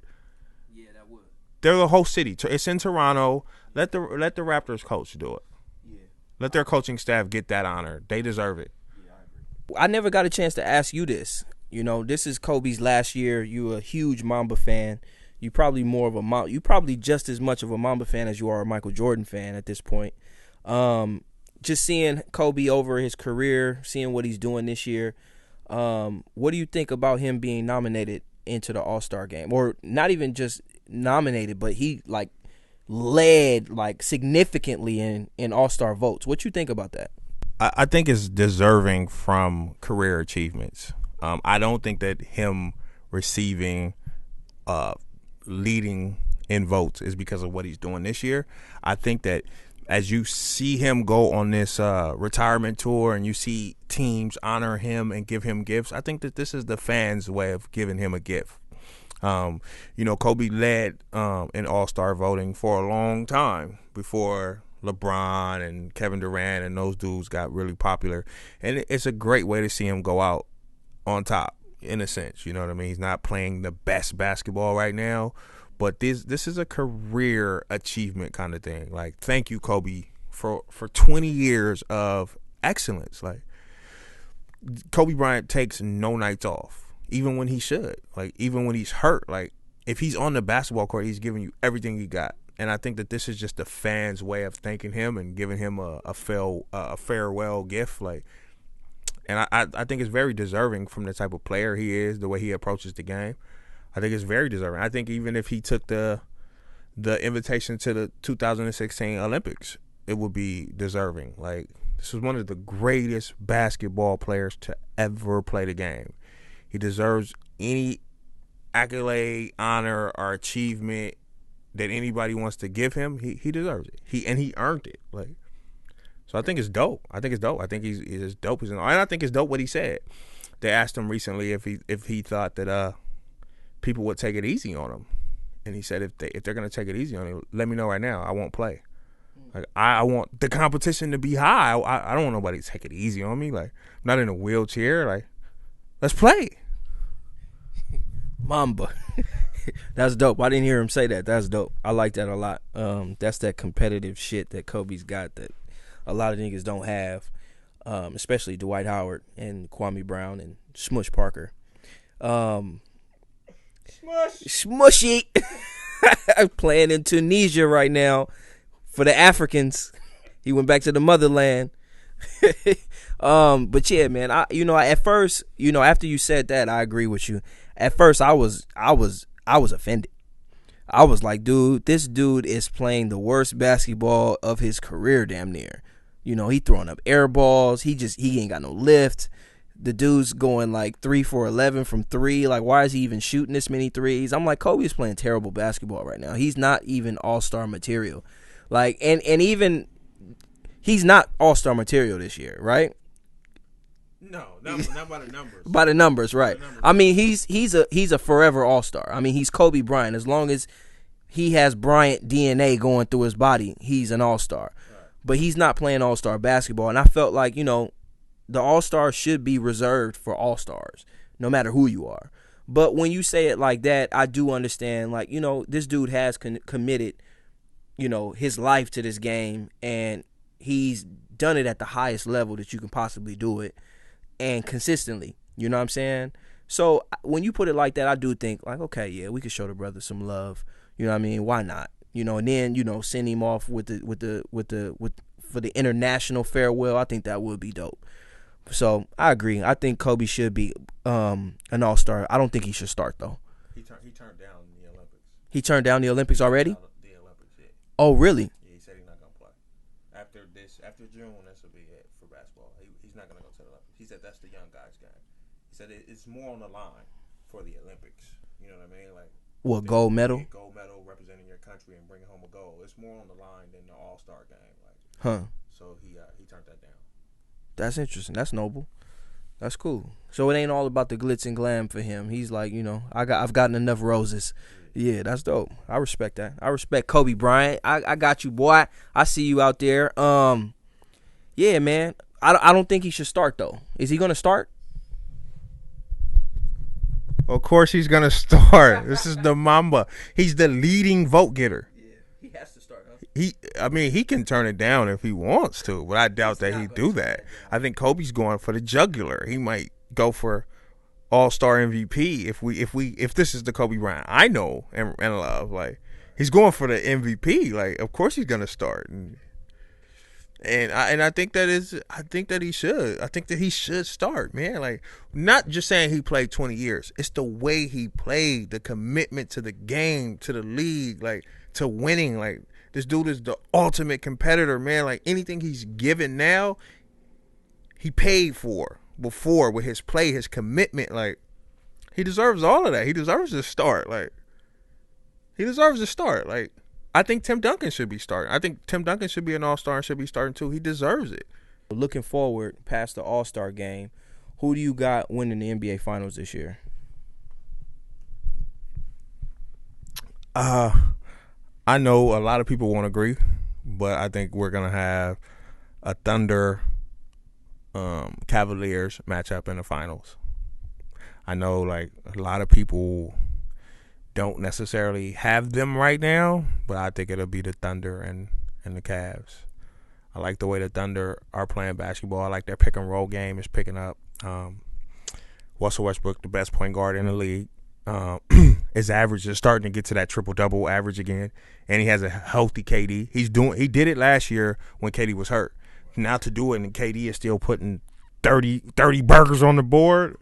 Yeah, that would. They're the whole city. It's in Toronto. Let the Raptors coach do it. Yeah. Let their coaching staff get that honor. They deserve it. Yeah, I agree. I never got a chance to ask you this. This is Kobe's last year. You're a huge Mamba fan. You probably just as much of a Mamba fan as you are a Michael Jordan fan at this point. Just seeing Kobe over his career, seeing what he's doing this year. What do you think about him being nominated into the All-Star game? Or not even just nominated, but he led significantly in All-Star votes. What you think about that? I think it's deserving from career achievements. I don't think that him receiving leading in votes is because of what he's doing this year. I think that as you see him go on this retirement tour and you see teams honor him and give him gifts, I think that this is the fans' way of giving him a gift. Kobe led in All-Star voting for a long time before LeBron and Kevin Durant and those dudes got really popular. And it's a great way to see him go out on top. in a sense. You know what I mean? He's not playing the best basketball right now, but this is a career achievement kind of thing. Like, thank you, Kobe, for 20 years of excellence. Like, Kobe Bryant takes no nights off, even when he should. Like, even when he's hurt. Like, if he's on the basketball court, he's giving you everything he got. And I think that this is just the fans' way of thanking him and giving him a farewell gift. Like, and I think it's very deserving from the type of player he is, the way he approaches the game. I think it's very deserving. I think even if he took the invitation to the 2016 Olympics, it would be deserving. Like, this is one of the greatest basketball players to ever play the game. He deserves any accolade, honor, or achievement that anybody wants to give him. He deserves it. He earned it. Like, so I think it's dope. I think he's as dope as, and I think it's dope what he said. They asked him recently if he thought that people would take it easy on him, and he said if they're gonna take it easy on him, let me know right now. I won't play. Like, I want the competition to be high. I don't want nobody to take it easy on me. Like, I'm not in a wheelchair. Like, let's play. Mamba. That's dope. I didn't hear him say that. That's dope. I like that a lot. That's that competitive shit that Kobe's got that a lot of niggas don't have, especially Dwight Howard and Kwame Brown and Smush Parker. Smushy. Playing in Tunisia right now for the Africans. He went back to the motherland. But yeah, man, at first, after you said that, I agree with you. At first, I was offended. I was like, dude, this dude is playing the worst basketball of his career, damn near. He throwing up air balls. He ain't got no lift. The dude's going like 3 for 11 from three. Like, why is he even shooting this many threes? I'm like, Kobe's playing terrible basketball right now. He's not even all-star material. Like, and even he's not all-star material this year, right? No, not by the numbers. By the numbers, right? I mean, he's a forever all-star. I mean, he's Kobe Bryant. As long as he has Bryant DNA going through his body, he's an all-star. Right. But he's not playing all-star basketball, and I felt like, the all-star should be reserved for all-stars, no matter who you are. But when you say it like that, I do understand, like, this dude has committed, his life to this game, and he's done it at the highest level that you can possibly do it, and consistently. You know what I'm saying? So when you put it like that, I do think, like, okay, yeah, we could show the brother some love. You know what I mean? Why not? And then send him off for the international farewell. I think that would be dope. So I agree. I think Kobe should be an all-star. I don't think he should start though. He turned down the Olympics. He turned down the Olympics already? The Olympics, yeah. Oh, really? Yeah, he said he's not gonna play. After June, this will be it for basketball. He's not gonna go to the Olympics. He said that's the young guys' game. He said it's more on the line for the Olympics. You know what I mean? Like, what, gold medal? Gold medal representing your country and bringing home a gold. It's more on the line than the All-Star game. Like, So he turned that down. That's interesting. That's noble. That's cool. So it ain't all about the glitz and glam for him. He's like, I've gotten enough roses. Yeah, that's dope. I respect that. I respect Kobe Bryant. I got you, boy. I see you out there. Yeah, man. I don't think he should start though. Is he gonna start? Of course he's gonna start. This is the Mamba. He's the leading vote getter. Yeah, he has to start. Huh? He can turn it down if he wants to, but I doubt that he'd do that. I think Kobe's going for the jugular. He might go for All-Star MVP if this is the Kobe Bryant I know and love. Like, he's going for the MVP. Like, of course he's gonna start. And I think that he should. I think that he should start, man. Like, not just saying he played 20 years. It's the way he played, the commitment to the game, to the league, like, to winning. Like, this dude is the ultimate competitor, man. Like, anything he's given now, he paid for before with his play, his commitment. Like, he deserves all of that. He deserves to start. Like, I think Tim Duncan should be starting. I think Tim Duncan should be an all-star and should be starting too. He deserves it. Looking forward past the all-star game, who do you got winning the NBA Finals this year? I know a lot of people won't agree, but I think we're going to have a Thunder Cavaliers matchup in the finals. I know like a lot of people don't necessarily have them right now, but I think it'll be the Thunder and the Cavs. I like the way the Thunder are playing basketball. I like their pick and roll game is picking up. Russell Westbrook, the best point guard in the league. His average is starting to get to that triple-double average again, and he has a healthy KD. He did it last year when KD was hurt. Now to do it, and KD is still putting 30 burgers on the board.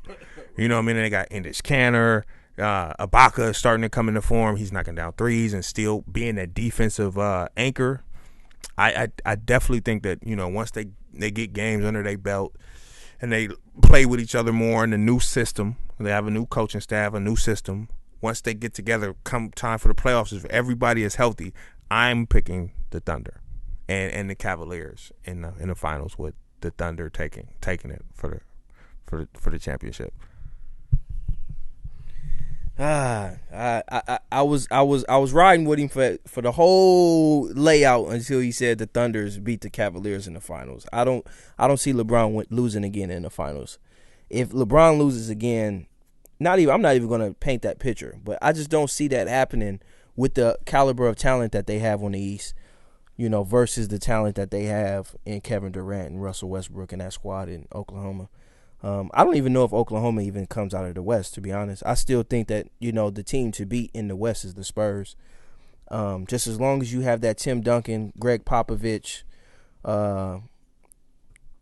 You know what I mean? And they got Ennis Canner. Ibaka is starting to come into form. He's knocking down threes and still being that defensive anchor. I definitely think that, you know, once they get games under their belt and they play with each other more in the new system, they have a new coaching staff, a new system. Once they get together, come time for the playoffs, if everybody is healthy, I'm picking the Thunder and the Cavaliers in the finals, with the Thunder taking it for the championship. I was riding with him for the whole layout until he said the Thunders beat the Cavaliers in the finals. I don't see LeBron losing again in the finals. If LeBron loses again, I'm not even going to paint that picture, but I just don't see that happening with the caliber of talent that they have on the East, you know, versus the talent that they have in Kevin Durant and Russell Westbrook and that squad in Oklahoma. I don't even know if Oklahoma even comes out of the West, to be honest. I still think that, you know, the team to beat in the West is the Spurs. Just as long as you have that Tim Duncan, Greg Popovich,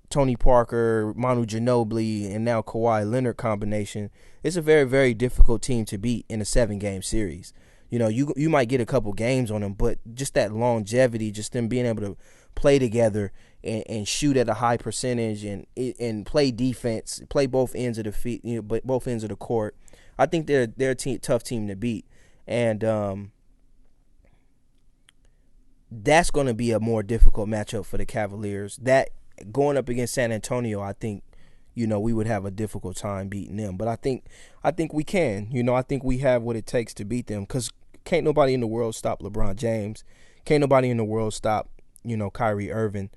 Tony Parker, Manu Ginobili, and now Kawhi Leonard combination, it's a very, very difficult team to beat in a 7-game series. You know, you might get a couple games on them, but just that longevity, just them being able to play together and shoot at a high percentage and play defense, play both ends of the feet, you know, but both ends of the court. I think they're a tough team to beat, and that's going to be a more difficult matchup for the Cavaliers. That going up against San Antonio, I think, you know, we would have a difficult time beating them. But I think we can. You know, I think we have what it takes to beat them, because can't nobody in the world stop LeBron James. Can't nobody in the world stop, you know, Kyrie Irving.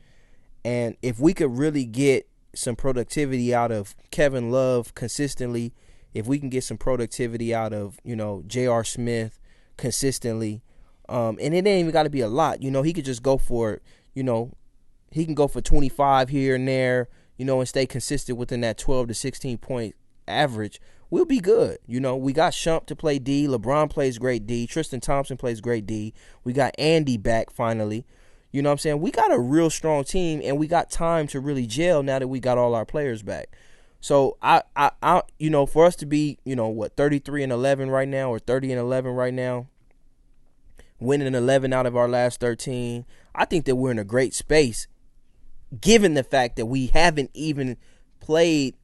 And if we could really get some productivity out of Kevin Love consistently, if we can get some productivity out of, you know, J.R. Smith consistently, and it ain't even got to be a lot. You know, he could just go for, you know, he can go for 25 here and there, you know, and stay consistent within that 12 to 16 point average. We'll be good. You know, we got Shump to play D. LeBron plays great D. Tristan Thompson plays great D. We got Andy back finally. You know what I'm saying? We got a real strong team, and we got time to really gel now that we got all our players back. So, I you know, for us to be, you know, 33-11 right now, or 30-11 right now, winning 11 out of our last 13, I think that we're in a great space, given the fact that we haven't even played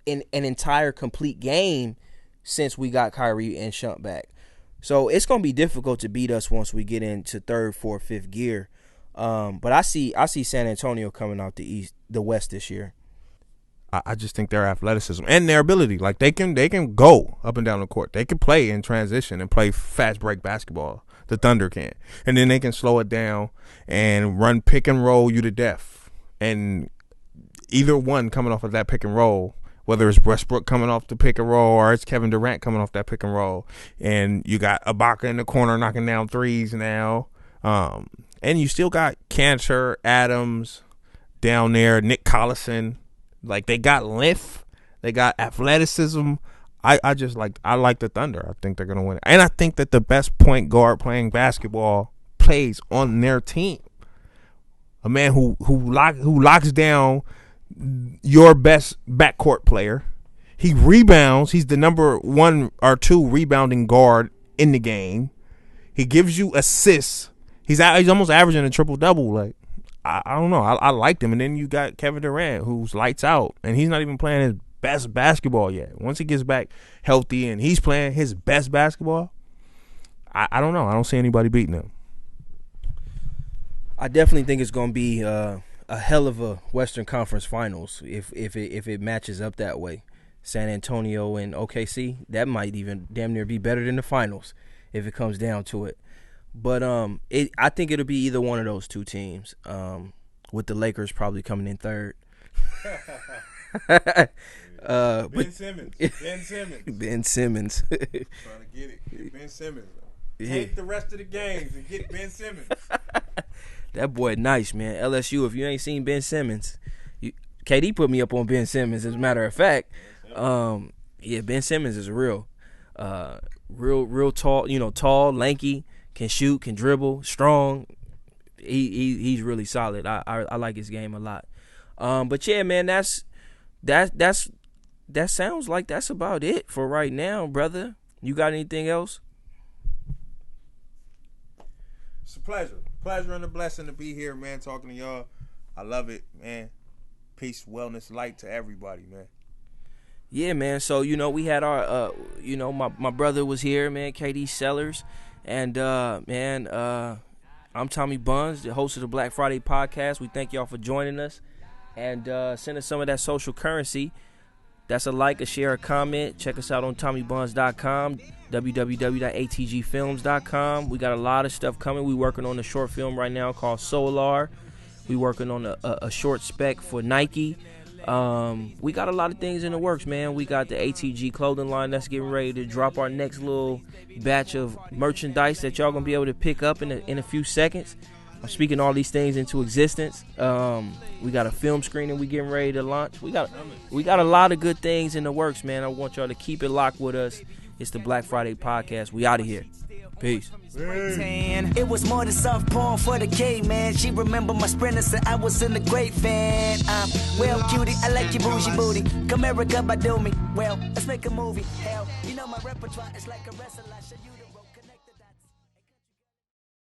in an entire complete game since we got Kyrie and Shump back. So it's going to be difficult to beat us once we get into 3rd, 4th, 5th gear. But I see San Antonio coming out the West this year. I just think their athleticism and their ability, like they can go up and down the court. They can play in transition and play fast break basketball. The Thunder can. And then they can slow it down and run pick and roll you to death. And either one coming off of that pick and roll, whether it's Westbrook coming off the pick and roll or it's Kevin Durant coming off that pick and roll, and you got Ibaka in the corner knocking down threes now, and you still got Cantor, Adams down there, Nick Collison. Like, they got length, they got athleticism. I like the Thunder. I think they're gonna win, and I think that the best point guard playing basketball plays on their team. A man who locks down your best backcourt player. He rebounds. He's the number 1 or 2 rebounding guard in the game. He gives you assists. He's almost averaging a triple-double. Like, I don't know. I liked him. And then you got Kevin Durant, who's lights out, and he's not even playing his best basketball yet. Once he gets back healthy and he's playing his best basketball, I don't know. I don't see anybody beating him. I definitely think it's going to be a hell of a Western Conference Finals if it matches up that way. San Antonio and OKC, that might even damn near be better than the finals if it comes down to it. But I think it'll be either one of those two teams, with the Lakers probably coming in third. Ben Simmons. Ben Simmons. Ben Simmons. Trying to get it. Get Ben Simmons. Take the rest of the games and get Ben Simmons. That boy nice, man. LSU, if you ain't seen Ben Simmons, KD put me up on Ben Simmons, as a matter of fact. Yeah, Ben Simmons is real tall, tall, lanky, can shoot, can dribble, strong. He's really solid. I like his game a lot. But yeah, man, that sounds like that's about it for right now, brother. You got anything else? It's a pleasure and a blessing to be here, man, talking to y'all. I love it, man. Peace, wellness, light to everybody, man. Yeah, man. So, we had our, my brother was here, man, KD Sellers. And, I'm Tommy Bunnz, the host of the Black Friday podcast. We thank y'all for joining us. And send us some of that social currency. That's a like, a share, a comment. Check us out on TommyBunnz.com, www.atgfilms.com. We got a lot of stuff coming. We working on a short film right now called Solar. We working on a short spec for Nike. We got a lot of things in the works, man. We got the ATG clothing line that's getting ready to drop our next little batch of merchandise that y'all gonna be able to pick up in a few seconds. I'm speaking all these things into existence. We got a film screening we getting ready to launch. We got a lot of good things in the works, man. I want y'all to keep it locked with us. It's the Black Friday podcast. We out of here. Peace. It was more than soft porn for the caveman. She remember my sprinter, said I was in the great fan. Well, cutie, I like your bougie booty. Come America, by do me. Well, let's make a movie. Hell, you know my repertoire is like a wrestler. I show you the